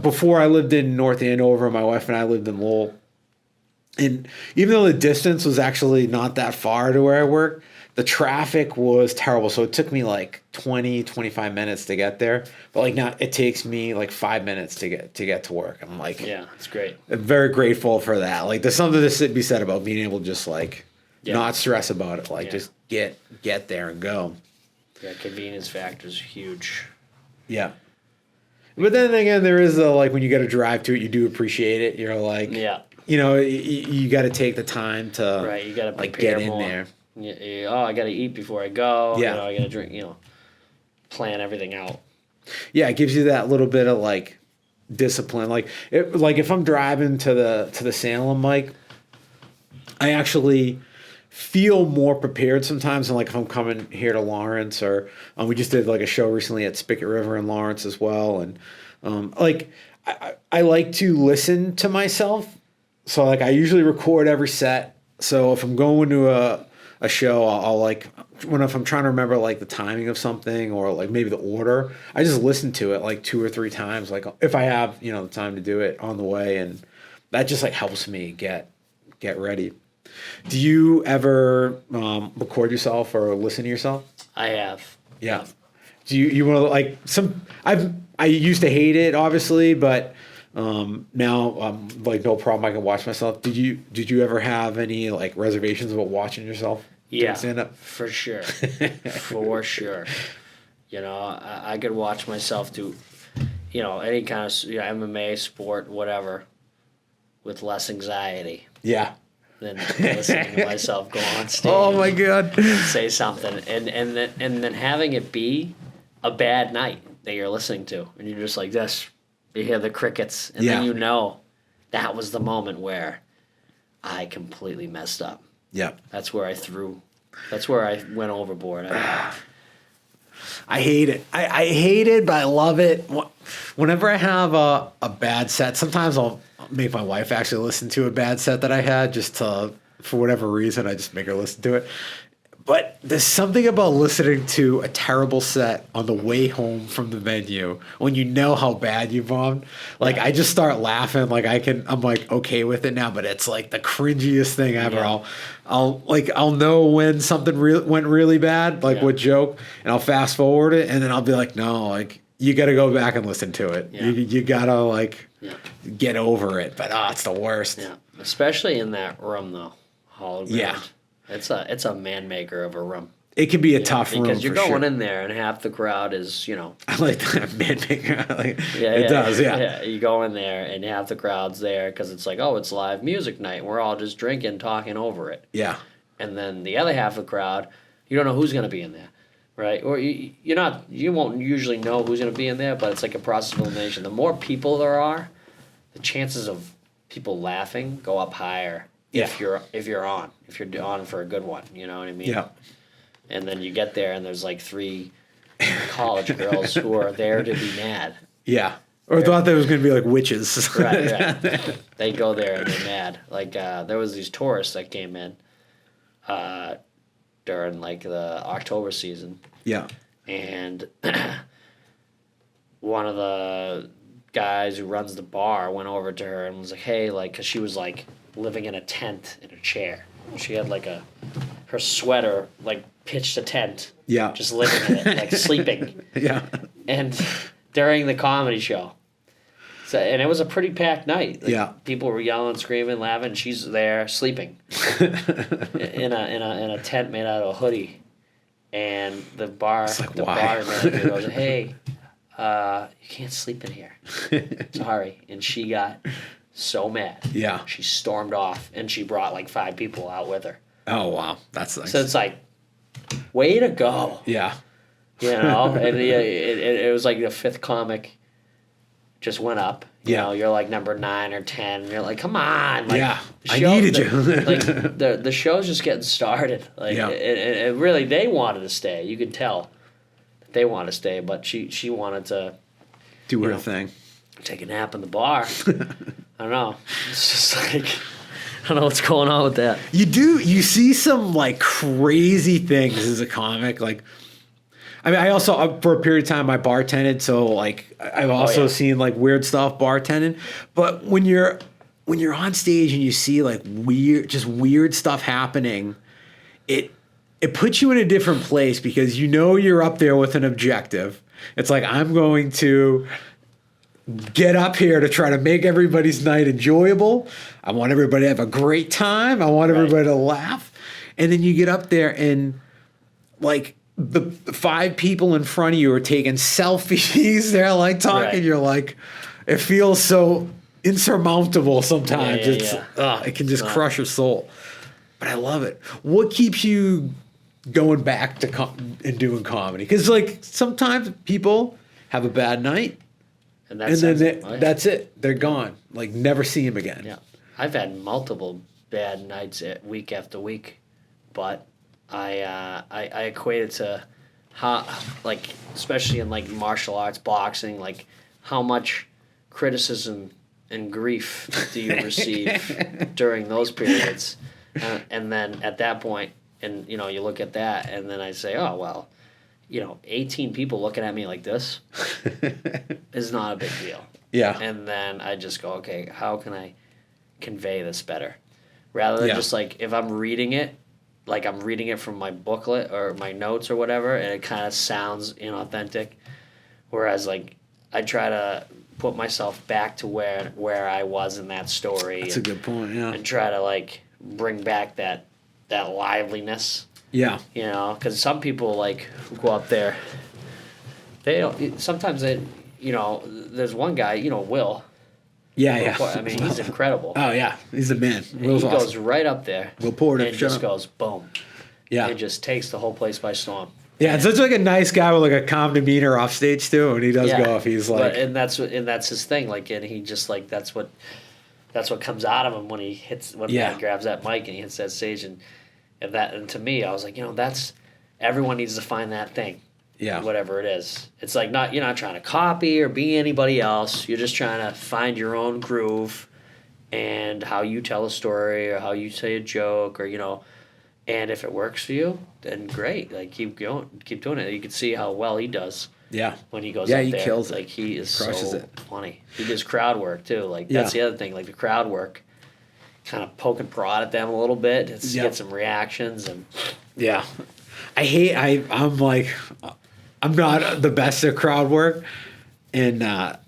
before I lived in North Andover, my wife and I lived in Lowell. And even though the distance was actually not that far to where I work, the traffic was terrible. So it took me like 20, 25 minutes to get there. But like now it takes me like 5 minutes to get to work. I'm like, yeah, it's great. I'm very grateful for that. Like there's something to be said about being able to just like not stress about it. Like just get there and go. Yeah, convenience factor is huge. Yeah. But then again, there is like when you got to drive to it, you do appreciate it. You're like, you got to take the time to you got to like get in more. there. I got to eat before I go. Yeah. I got to drink. Plan everything out. Yeah, it gives you that little bit of like discipline. Like if I'm driving to the Salem mic, I actually feel more prepared sometimes than like if I'm coming here to Lawrence or we just did like a show recently at Spigot River in Lawrence as well. And I like to listen to myself. So like I usually record every set. So if I'm going to a show, I'll like if I'm trying to remember like the timing of something or like maybe the order, I just listen to it like 2 or 3 times. Like if I have, the time to do it on the way, and that just like helps me get ready. Do you ever record yourself or listen to yourself? I have. Yeah. Do you want to like I used to hate it obviously, but now I'm like no problem. I can watch myself. Did you ever have any like reservations about watching yourself? Yeah, stand up? For sure, for sure. I could watch myself do, any kind of MMA sport, whatever, with less anxiety. Yeah. Than listening to myself go on stage. Oh my God. Say something, and then having it be a bad night that you're listening to, and you're just like this. You hear the crickets, and then that was the moment where I completely messed up. Yeah. That's where I went overboard. I hate it. I hate it, but I love it. Whenever I have a bad set, sometimes I'll make my wife actually listen to a bad set that I had for whatever reason, I just make her listen to it. But there's something about listening to a terrible set on the way home from the venue when you know how bad you bombed. Like I just start laughing. Like I'm like okay with it now, but it's like the cringiest thing ever. Yeah. I'll know when something went really bad, like what joke, and I'll fast forward it, and then I'll be like, no, like you got to go back and listen to it. Yeah. You gotta get over it. But it's the worst. Yeah, especially in that room though, Hologram. Yeah. It's a man maker of a room. It can be a tough room because you're for going sure. in there and half the crowd is, I like that man maker. yeah, It does, yeah. Yeah, you go in there and half the crowd's there because it's like, oh, it's live music night. We're all just drinking, talking over it. Yeah. And then the other half of the crowd, you don't know who's going to be in there, right? Or you won't usually know who's going to be in there, but it's like a process of elimination. The more people there are, the chances of people laughing go up higher. If you're on for a good one, you know what I mean? Yeah. And then you get there and there's like 3 college girls who are there to be mad. Yeah. Or thought there was going to be like witches. Right. They go there and they're mad. Like there was these tourists that came in during like the October season, Yeah. and one of the guys who runs the bar went over to her and was like, "Hey," like, because she was like living in a tent in a chair. She had like her sweater like pitched a tent. Yeah. Just living in it, like sleeping. Yeah. And during the comedy show. So, and it was a pretty packed night. Like, Yeah. People were yelling, screaming, laughing. She's there sleeping in a tent made out of a hoodie. And the bar manager goes, "Hey, you can't sleep in here. Sorry." And she got so mad. Yeah. She stormed off, and she brought like 5 people out with her. Oh, wow. That's nice. So it's like, way to go. Yeah. You know, and it was like the 5th comic just went up. You know, you're like number 9 or 10. And you're like, come on. Like, Yeah, I needed you. Like the show's just getting started. Like, Yeah. it really, they wanted to stay. You could tell that they wanted to stay, but she wanted to Do her thing. take a nap in the bar. I don't know. It's just like, I don't know what's going on with that. You see some like crazy things as a comic. Like, I mean, I also, for a period of time, I bartended. So like, I've also seen like weird stuff bartending. But when you're on stage and you see like weird stuff happening, it puts you in a different place because you're up there with an objective. It's like, I'm going to get up here to try to make everybody's night enjoyable. I want everybody to have a great time. I want everybody to laugh. And then you get up there and like the 5 people in front of you are taking selfies. They're like talking. Right. You're like, it feels so insurmountable sometimes. It can just crush your soul. But I love it. What keeps you going back to and doing comedy? Because like sometimes people have a bad night. And then that's it. They're gone. Like, never see him again. Yeah. I've had multiple bad nights week after week, but I equate it to how, like, especially in like martial arts, boxing, like how much criticism and grief do you receive during those periods, and then at that point, and you look at that, and then I say, oh well, 18 people looking at me like this is not a big deal. Yeah. And then I just go, okay, how can I convey this better? Rather than just like, if I'm reading it, like I'm reading it from my booklet or my notes or whatever, and it kind of sounds inauthentic. Whereas like, I try to put myself back to where I was in that story. That's a good point, yeah. And try to like bring back that liveliness. Yeah. Because some people like who go up there, they don't. Sometimes there's one guy, Will. Yeah. I mean, he's incredible. Oh yeah, he's the man. Will's awesome. Goes right up there. Will Porter, and just goes boom. Yeah. It just takes the whole place by storm. Yeah, it's such like a nice guy with like a calm demeanor off stage too, and he does go off. He's like, and that's his thing. Like, and he just like that's what comes out of him when he grabs that mic and he hits that stage and to me, I was like, that's everyone needs to find that thing. Yeah. Whatever it is. It's like you're not trying to copy or be anybody else. You're just trying to find your own groove and how you tell a story or how you say a joke or and if it works for you, then great. Like keep doing it. You can see how well he does. Yeah. When he goes up he there. kills it. Like he is Crushes so it. funny. He does crowd work too. Like that's the other thing. Like the crowd work. Kind of poke and prod at them a little bit. Get some reactions and I'm not the best at crowd work, and I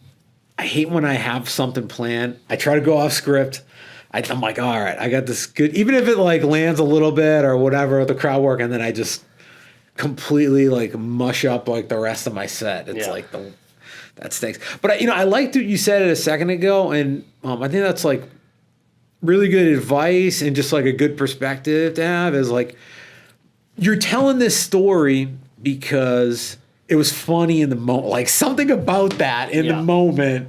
hate when I have something planned. I try to go off script. I'm like, all right, I got this good, even if it like lands a little bit or whatever, the crowd work, and then I just completely like mush up like the rest of my set. It's like that stinks. But I liked what you said it a second ago, and I think that's like really good advice and just like a good perspective to have is like you're telling this story because it was funny in the moment. Like something about that in the moment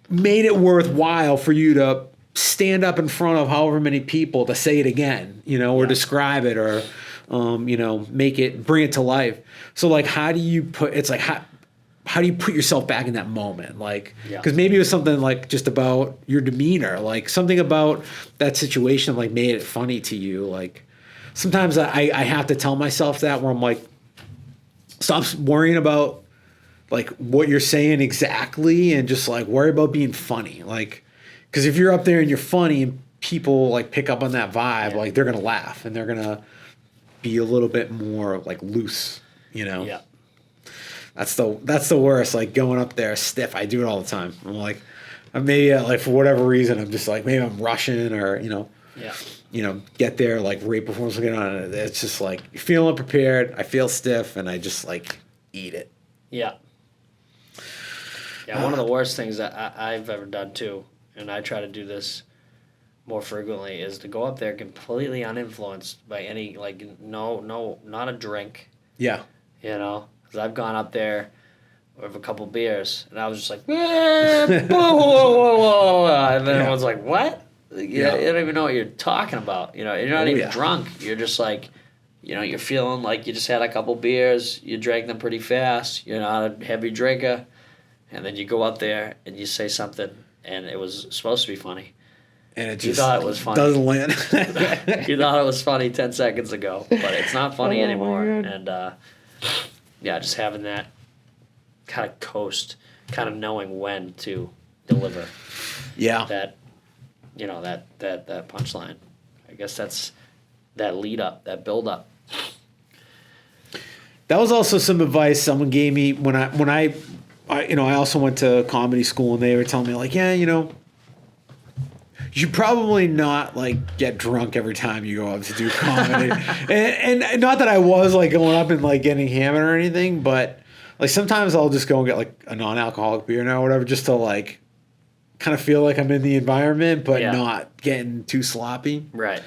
made it worthwhile for you to stand up in front of however many people to say it again, or describe it or, bring it to life. So like, how do you put yourself back in that moment? Like, because maybe it was something like just about your demeanor, like something about that situation, like made it funny to you. Like sometimes I have to tell myself that where I'm like, stop worrying about like what you're saying exactly and just like worry about being funny. Like, because if you're up there and you're funny and people like pick up on that vibe, like they're going to laugh and they're going to be a little bit more like loose, Yeah. That's the worst. Like going up there stiff. I do it all the time. I'm like, maybe like for whatever reason, I'm just like, maybe I'm rushing or, get there like right before I'm looking on it. It's just like, you're feeling prepared. I feel stiff and I just like eat it. Yeah. Yeah. One of the worst things that I've ever done too, and I try to do this more frequently, is to go up there completely uninfluenced by any, like, no, not a drink. Yeah. Because I've gone up there with a couple beers, and I was just like, whoa, whoa. And then everyone's like, what? You don't even know what you're talking about. You're not even drunk. You're just like, you're feeling like you just had a couple beers, you drank them pretty fast, you're not a heavy drinker, and then you go up there and you say something, and it was supposed to be funny. And it just you thought it was funny. Doesn't land. You thought it was funny 10 seconds ago, but it's not funny anymore. And just having that kind of coast, kind of knowing when to deliver. Yeah. That, that punchline. I guess that's that lead up, that build up. That was also some advice someone gave me when I also went to comedy school, and they were telling me like, you should probably not like get drunk every time you go up to do comedy. and not that I was like going up and like getting hammered or anything, but like sometimes I'll just go and get like a non-alcoholic beer now or whatever, just to like kind of feel like I'm in the environment, but not getting too sloppy. Right.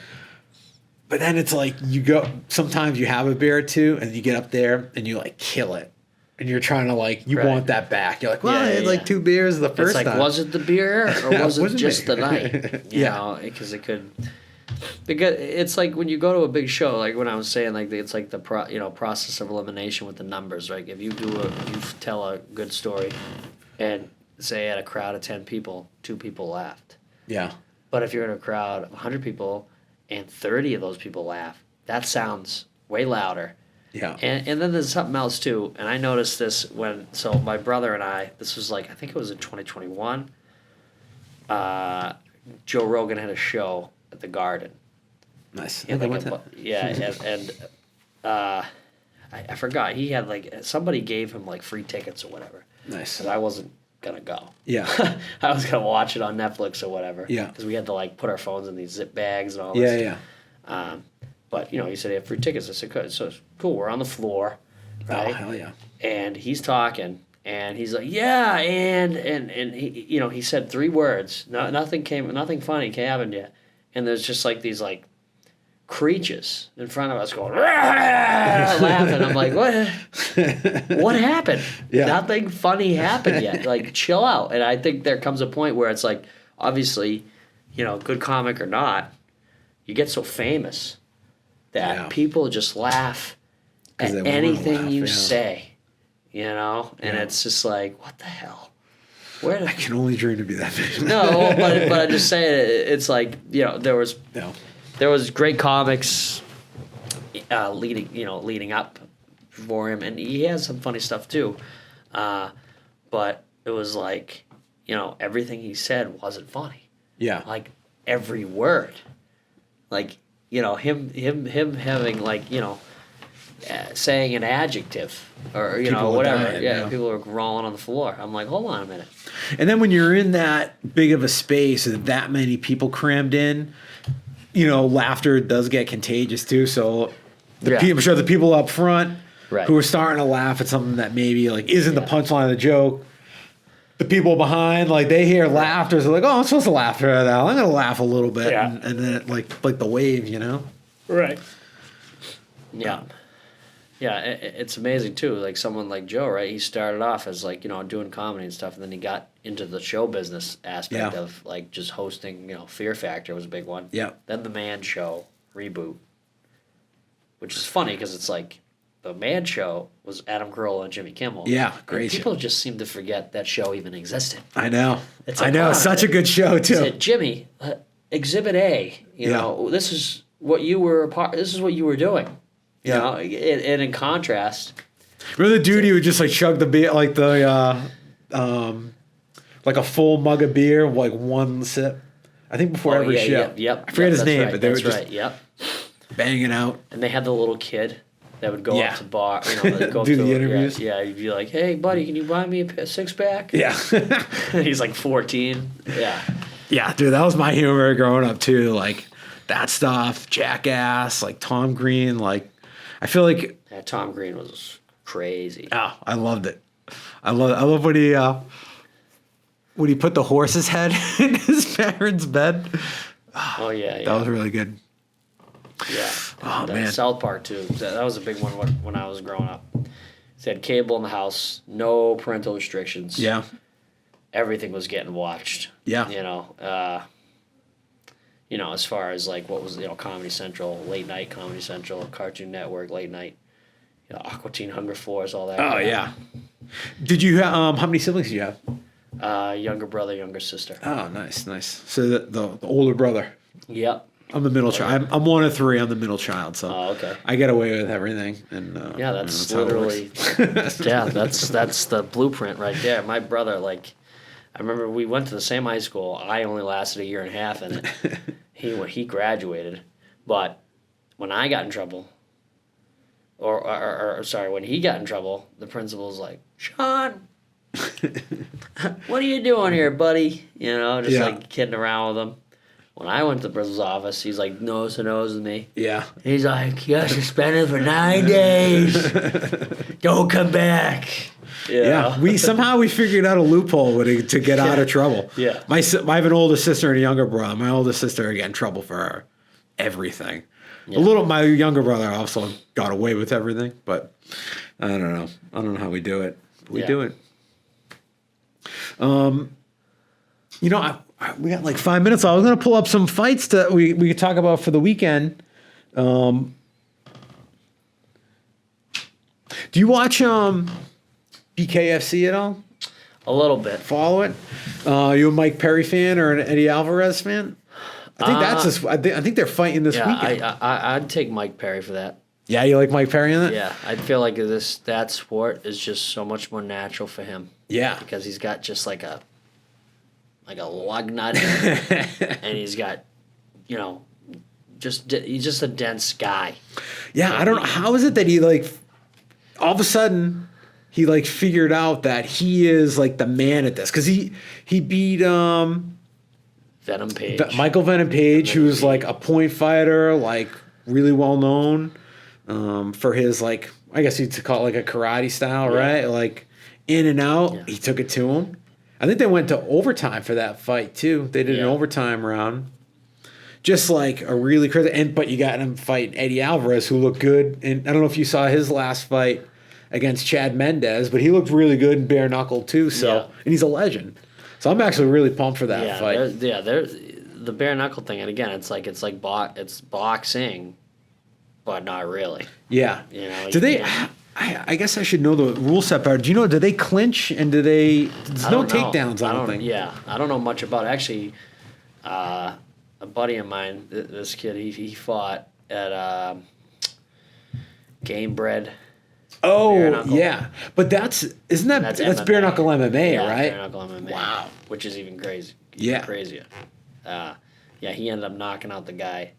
But then it's like sometimes you have a beer or two and you get up there and you like kill it. And you're trying to like, you want that back. You're like, well, I had like 2 beers the first time. It's like, was it the beer or was it just the night? Because because it's like when you go to a big show, like when I was saying, like it's like the process of elimination with the numbers. Like if you tell a good story, and say at a crowd of 10 people, 2 people laughed. Yeah. But if you're in a crowd of 100 people and 30 of those people laugh, that sounds way louder. Yeah. And then there's something else too, and I noticed this so my brother and I, this was like, I think it was in 2021, Joe Rogan had a show at the Garden. Nice. I forgot, he had like, somebody gave him like free tickets or whatever. Nice. And I wasn't gonna go. Yeah. I was gonna watch it on Netflix or whatever. Yeah. Because we had to like put our phones in these zip bags and all this. Yeah. But, he said he had free tickets. I said, good. So it's cool. We're on the floor, right? Oh, hell yeah. And he's talking, and he's like, yeah, and he, he said 3 words. Nothing funny happened yet. And there's just like these like creatures in front of us going, laughing. I'm like, what? What happened? Yeah. Nothing funny happened yet. Like, chill out. And I think there comes a point where it's like, obviously, good comic or not, you get so famous that people just laugh at anything you say, and it's just like, what the hell? I can only dream to be that famous. No, but I just say it's like, there was great comics leading up for him, and he has some funny stuff too, but it was like, everything he said wasn't funny. Yeah, like every word, like. Him having like, saying an adjective or, whatever. Dying, people are rolling on the floor. I'm like, hold on a minute. And then when you're in that big of a space and that many people crammed in, laughter does get contagious too. So, I'm sure the people up front Right. who are starting to laugh at something that maybe like isn't the punchline of the joke. The people behind, like they hear laughter, so they're like, "Oh, I'm supposed to laugh at that. I'm gonna laugh a little bit," Yeah. and then it, like the wave, you know? Right. Yeah. Yeah, it's amazing too. Like someone like Joe, right? He started off as like, doing comedy and stuff, and then he got into the show business aspect of like just hosting, Fear Factor was a big one. Yeah. Then the Man Show reboot, which is funny because it's like the Man Show was Adam Carolla and Jimmy Kimmel. Yeah, And great show. people just seem to forget that show even existed. I know. It's I like, know. wow, Such a good show He too. said, Jimmy, Exhibit A. This is what you were This is what you were doing. You know, and in contrast, Remember the dude who would just like chug the beer, like like a full mug of beer, like one sip. I think before every show. Yep. I forget his that's name, right, but they were that's just right. Yep. banging out. And they had the little kid that would go up to bar, go Do up to the interviews. Yeah, you'd be like, "Hey, buddy, can you buy me a six pack?" Yeah. He's like 14. Yeah. Yeah, dude, that was my humor growing up too. Like that stuff, Jackass, like Tom Green, like I feel like Tom Green was crazy. oh, I loved it. I love when he put the horse's head in his parents' bed. Oh yeah. That was really good. Yeah. Oh, And, man. South Park too. That was a big one when I was growing up. They had cable in the house, no parental restrictions. Yeah. Everything was getting watched. Yeah. As far as like what was Comedy Central, late night Comedy Central, Cartoon Network, late night, Aqua Teen Hunger Force, all that. Oh yeah. Did you have how many siblings do you have? Younger brother, younger sister. Oh, nice. So the older brother. Yep. I'm the middle child. I'm one of three. I'm the middle child, so Oh, okay. I get away with everything. And Yeah, that's how it literally. Yeah, that's the blueprint right there. My brother, like, I remember we went to the same high school. I only lasted a year and a half in it. He graduated, but when I got in trouble, or sorry, when he got in trouble, the principal was like, "Sean, what are you doing here, buddy?" Just like kidding around with him. When I went to the principal's office, he's like nose to nose with me. Yeah. He's like, "You're suspended for 9 days. Don't come back." Yeah, we figured out a loophole to get out of trouble. Yeah. I have an older sister and a younger brother. My older sister got in trouble for everything. Yeah. My younger brother also got away with everything, but I don't know. I don't know how we do it. But we do it. We got like 5 minutes. I was going to pull up some fights that we could talk about for the weekend. Do you watch BKFC at all? A little bit. Follow it? You a Mike Perry fan or an Eddie Alvarez fan? I think that's this. I think they're fighting this weekend. I'd take Mike Perry for that. Yeah, you like Mike Perry in that? Yeah, I feel like that sport is just so much more natural for him. Yeah. Because he's got just like a lug nut, and he's got, he's just a dense guy. Yeah, I don't know. How is it that he all of a sudden he figured out that he is the man at this? Because he beat Venom Page. Michael Venom Page, who's a point fighter, really well known for his I guess you'd call it a karate style, right? In and out. Yeah. He took it to him. I think they went to overtime for that fight too. They did an overtime round. Just a really crazy, but you got him fighting Eddie Alvarez, who looked good. And I don't know if you saw his last fight against Chad Mendez, but he looked really good in bare knuckle too. So, and he's a legend. So I'm actually really pumped for that fight. There's the bare knuckle thing, and again, it's boxing, but not really. Yeah. Do they? I guess I should know the rule set better. Do you know? Do they clinch and do they? There's no takedowns. I don't think. Yeah, I don't know much about it. Actually. A buddy of mine, this kid, he fought at Game Bred. Oh yeah, but that's bare knuckle MMA, right? Bare knuckle MMA. Wow, which is even crazy. Yeah, crazier. He ended up knocking out the guy.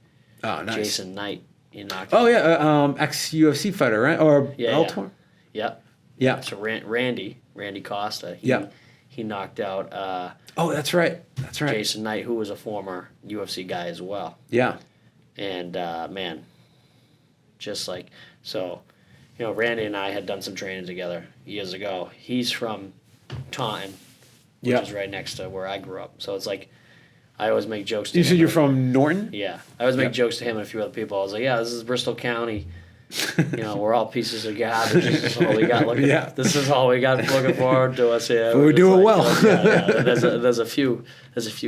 Oh, nice. Jason Knight. He knocked. Oh yeah, ex UFC fighter, right? Or Bellator. Yep. Yeah. So Randy Costa. He knocked out. Oh, that's right. Jason Knight, who was a former UFC guy as well. Yeah. And man, Just like, so, Randy and I had done some training together years ago. He's from Taunton, which is right next to where I grew up. So it's like, I always make jokes to You him. said you're from Norton? Yeah. I always make jokes to him and a few other people. I was like, yeah, this is Bristol County. We're all pieces of garbage. This is all we got looking. This is all we got looking forward to us here. We do it well. There's a few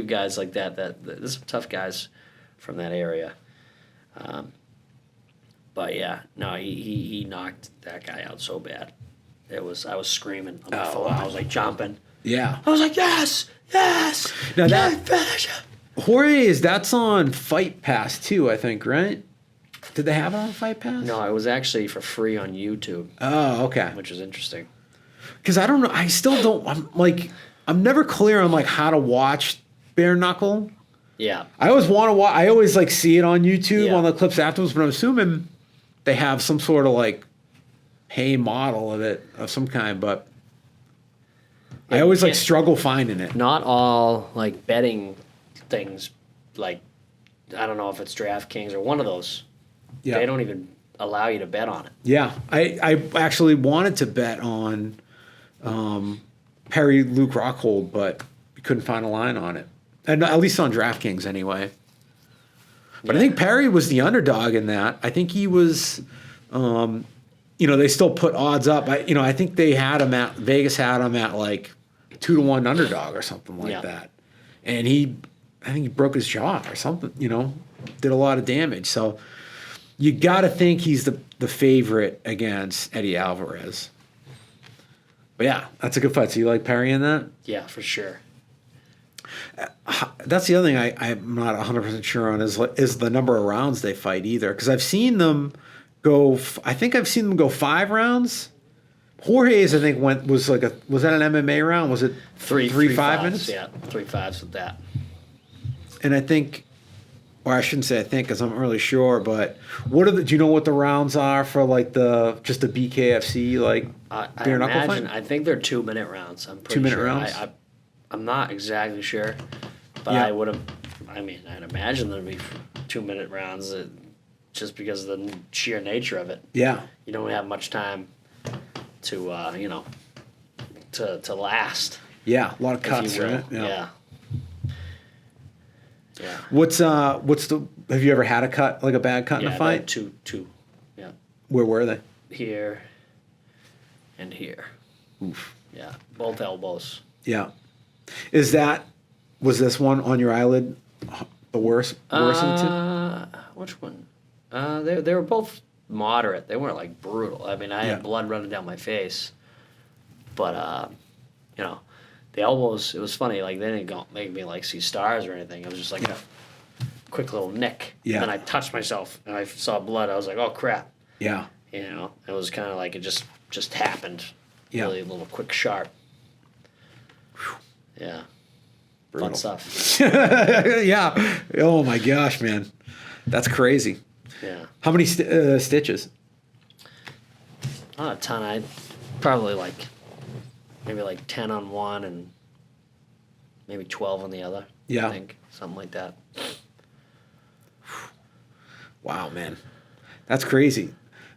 guys like that. There's some tough guys from that area. But yeah, no, he knocked that guy out so bad. I was screaming on my phone. I was like jumping. Yeah. I was like, yes. Now finish him. Jorge, that's on Fight Pass too, I think, right? Did they have it on Fight Pass? No, it was actually for free on YouTube. Oh, okay. Which is interesting. Because I don't know. I still don't. I'm never clear on how to watch Bare Knuckle. Yeah. I always want to watch. I always see it on YouTube on the Yeah. clips afterwards, but I'm assuming they have some sort of pay model of it of some kind. But I always struggle finding it. Not all betting things, I don't know if it's DraftKings or one of those. Yeah. They don't even allow you to bet on it. Yeah, I actually wanted to bet on Perry Luke Rockhold, but we couldn't find a line on it, and at least on DraftKings anyway. But I think Perry was the underdog in that. I think he was, they still put odds up. I think they had him at Vegas had him at 2-1 underdog or something like that, and I think he broke his jaw or something. Did a lot of damage. So you got to think he's the favorite against Eddie Alvarez. But yeah, that's a good fight. So you like Perry in that? Yeah, for sure. That's the other thing I'm not 100% sure on is the number of rounds they fight either. Because I've seen them go. I think I've seen them go 5 rounds. Jorge's, I think, was that an MMA round? Was it three 5 minutes? Yeah, 3 5s with that. And I think, or I shouldn't say I think, because I'm not really sure. But do you know what the rounds are for just the BKFC I bare knuckle imagine. fight? I think they're 2-minute rounds. I'm pretty 2-minute sure. rounds? I'm not exactly sure, but Yeah. I would have. I mean, I'd imagine there'd be 2-minute rounds, just because of the sheer nature of it. Yeah. You don't have much time to to last. Yeah, a lot of if cuts, you will. right? Yeah. What's have you ever had a cut, a bad cut in a fight? Two. Yeah. Where were they? Here and here. Oof. Yeah, both elbows. Yeah. Was this one on your eyelid the worst of the two? Which one? They were both moderate. They weren't brutal. I mean, I had blood running down my face, but the elbows. It was funny. They didn't make me see stars or anything. It was just a quick little nick. Yeah. And then I touched myself and I saw blood. I was like, oh crap. Yeah. It was kind of it just happened. Yeah. Really a little quick sharp. Yeah. Brutal. Fun stuff. Yeah. Oh my gosh, man. That's crazy. Yeah. How many stitches? Not a ton. I probably maybe 10 on one and maybe 12 on the other. Yeah. I think something like that. Wow, man. That's crazy.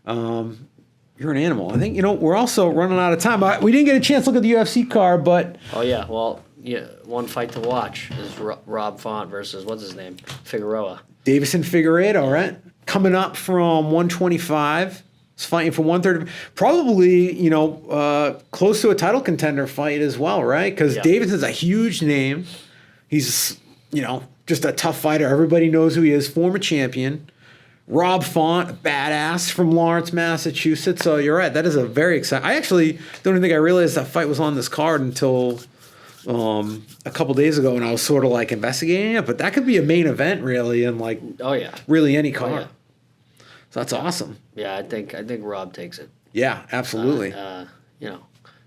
You're an animal. I think, we're also running out of time. We didn't get a chance to look at the UFC card, but... Oh, yeah. Well, yeah, one fight to watch is Rob Font versus, what's his name? Figueroa. Davison Figueiredo, right? Coming up from 125. He's fighting for 130. Probably, close to a title contender fight as well, right? Because Davison's a huge name. He's, just a tough fighter. Everybody knows who he is. Former champion. Rob Font, a badass from Lawrence, Massachusetts. So you're right. That is a very exciting. I actually don't even think I realized that fight was on this card until a couple days ago, and I was sort of investigating it. But that could be a main event, really, in oh yeah, really any card. Oh, yeah. So that's awesome. Yeah, I think Rob takes it. Yeah, absolutely.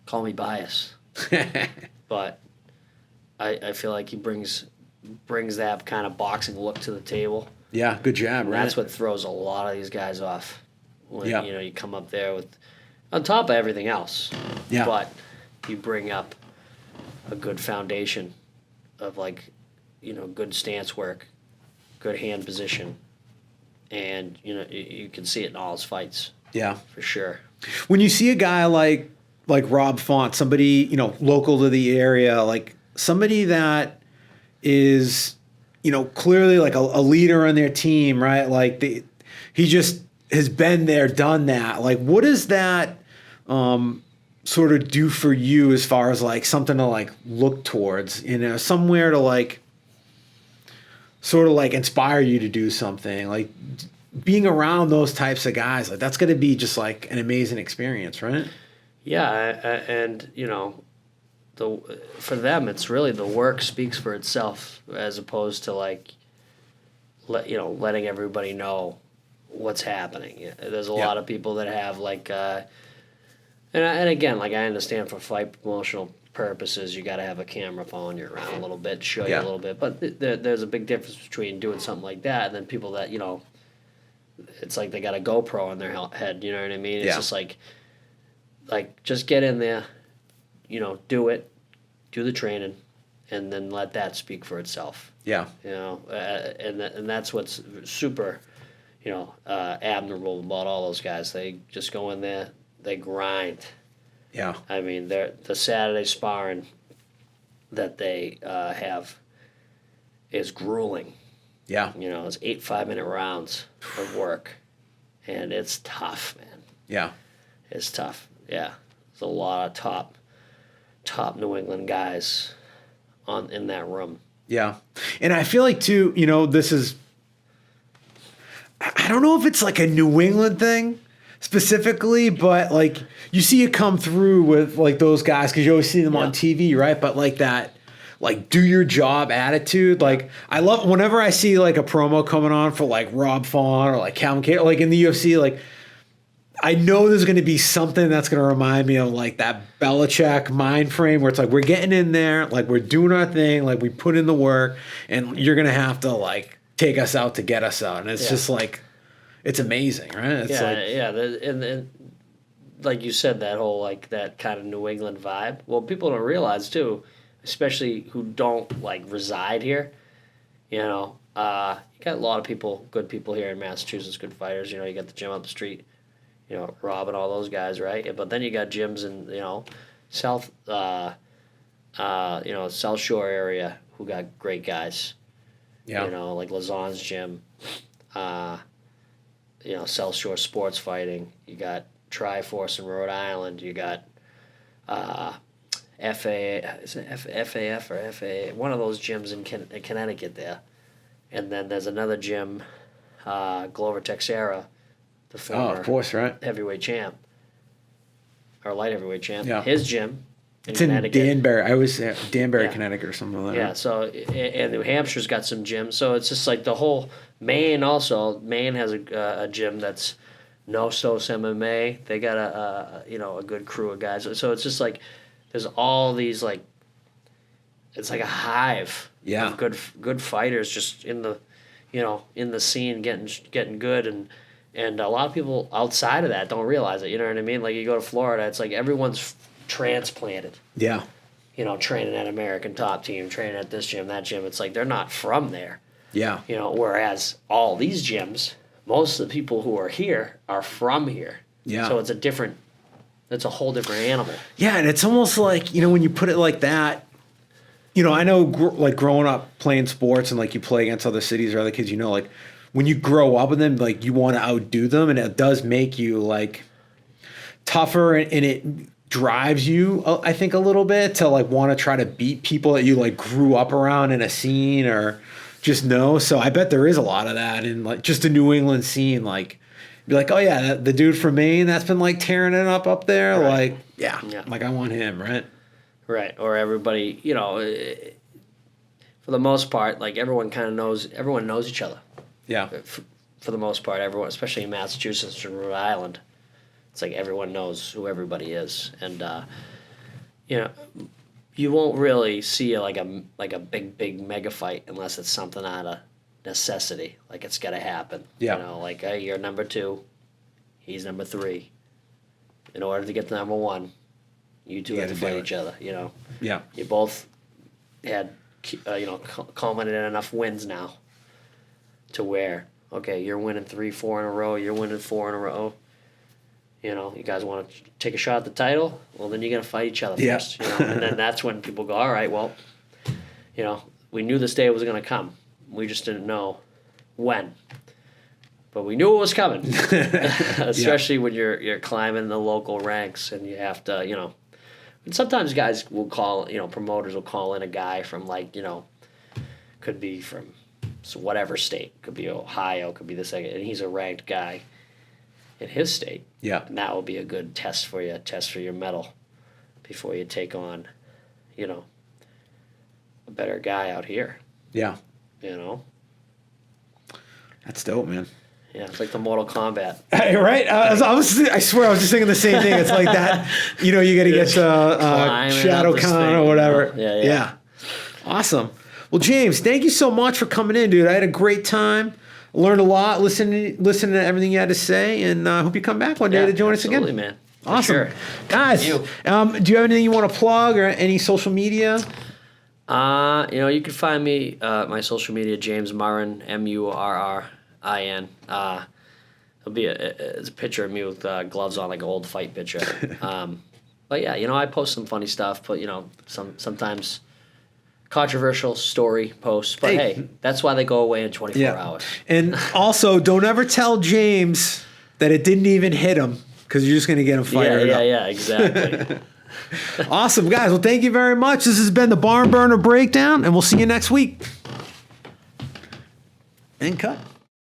Call me biased, but I feel like he brings that kind of boxing look to the table. Yeah, good job, And right? that's what throws a lot of these guys off. When Yeah. you come up there with, on top of everything else. Yeah. But you bring up a good foundation of good stance work, good hand position, and you can see it in all his fights. Yeah. For sure. When you see a guy like Rob Font, somebody, local to the area, like somebody that is, clearly like a leader on their team, right? Like he just has been there, done that. Like, what does that sort of do for you as far as like something to like look towards, somewhere to like sort of like inspire you to do something, like being around those types of guys, like that's going to be just like an amazing experience, right? Yeah. And for them, it's really the work speaks for itself, as opposed to like, letting everybody know what's happening. There's a lot of people that have like, and again, like I understand for fight promotional purposes, you got to have a camera following you around a little bit, to show you a little bit. But there's a big difference between doing something like that and then people that it's like they got a GoPro on their head. You know what I mean? It's just like just get in there, do it, do the training, and then let that speak for itself. Yeah. And that's what's super, admirable about all those guys. They just go in there, they grind. Yeah. I mean, the Saturday sparring that they have is grueling. Yeah. It's 8 5-minute rounds of work, and it's tough, man. Yeah. It's tough. Yeah. There's a lot of top New England guys in that room. Yeah. And I feel like too, this is, I don't know if it's like a New England thing specifically, but like you see it come through with like those guys because you always see them on TV, right? But like that, like do your job attitude. Like I love whenever I see like a promo coming on for like Rob Font or like Calvin Kattar, like in the UFC, like I know there's going to be something that's going to remind me of like that Belichick mind frame where it's like we're getting in there, like we're doing our thing, like we put in the work, and you're going to have to like take us out to get us out. And it's just like, it's amazing, right? It's and like you said, that whole like that kind of New England vibe. Well, people don't realize too, especially who don't like reside here. You got a lot of people, good people here in Massachusetts, good fighters. You got the gym up the street. Rob and all those guys, right? But then you got gyms in South South Shore area who got great guys. Yeah. Like Lazon's gym. South Shore Sports Fighting. You got Triforce in Rhode Island. You got FAF or FA, one of those gyms in Connecticut there. And then there's another gym, Glover Texera, the former of course, right? heavyweight champ, or light heavyweight champ. Yeah. His gym in it's Connecticut. in Danbury. I was Danbury, Connecticut or something like that. Yeah, so, and New Hampshire's got some gyms. So it's just like the whole, Maine also, Maine has a gym that's No-Sos MMA. They got a good crew of guys. So it's just like, there's all these like, it's like a hive of good fighters just in the, in the scene getting good, and a lot of people outside of that don't realize it. You know what I mean? Like you go to Florida, it's like everyone's transplanted. Yeah. Training at American Top Team, training at this gym, that gym. It's like they're not from there. Yeah. Whereas all these gyms, most of the people who are here are from here. Yeah. So it's a whole different animal. Yeah, and it's almost like, when you put it like that, I know like growing up playing sports and like you play against other cities or other kids, like when you grow up with them, like you want to outdo them, and it does make you like tougher, and it drives you, I think, a little bit to like want to try to beat people that you like grew up around in a scene or just know. So I bet there is a lot of that in like just the New England scene. Like be like, oh yeah, the dude from Maine that's been like tearing it up there. Right. Like like I want him, right? Right. Or everybody, for the most part, like everyone knows each other. Yeah. For the most part, everyone, especially in Massachusetts and Rhode Island, it's like everyone knows who everybody is, and you won't really see like a big mega fight unless it's something out of necessity, like it's got to happen. Yeah. Like hey, you're number 2, he's number 3. In order to get to number 1, you two have to fight each other. Yeah. You both had culminated enough wins now to where Okay, you're winning 3-4 in a row. You're winning 4 in a row. You know, you guys want to take a shot at the title? Well, then you're going to fight each other Yeah. first. You know? And then that's when people go, all right, well, you know, we knew this day was going to come. We just didn't know when. But we knew it was coming, especially when you're climbing the local ranks and you have to, you know. And sometimes guys will call, you know, promoters will call in a guy from, like, you know, could be from whatever state. Could be Ohio, could be the second. And he's a ranked guy in his state. Yeah. And that will be a good test for you, a test for your medal before you take on, you know, a better guy out here, Yeah. you know. That's dope, man. Yeah, it's like the Mortal Kombat. Hey, right? I swear I was just thinking the same thing. It's like that, you know, you got to get Shadow Khan or whatever. Yeah. Awesome. Well, James, thank you so much for coming in, dude. I had a great time. Learned a lot, listening to everything you had to say, and I hope you come back one day to join us again. Absolutely, man. For Awesome. sure. Guys, Thank you. do you have anything you want to plug or any social media? You know, you can find me my social media, James Murrin, Murrin. It'll be it's a picture of me with gloves on, like an old fight picture. But yeah, you know, I post some funny stuff, but you know, sometimes controversial story posts. But hey, that's why they go away in 24 hours. And also, don't ever tell James that it didn't even hit him, because you're just going to get him fired up. Yeah, exactly. Awesome, guys. Well, thank you very much. This has been the Barn Burner Breakdown, and we'll see you next week. And cut.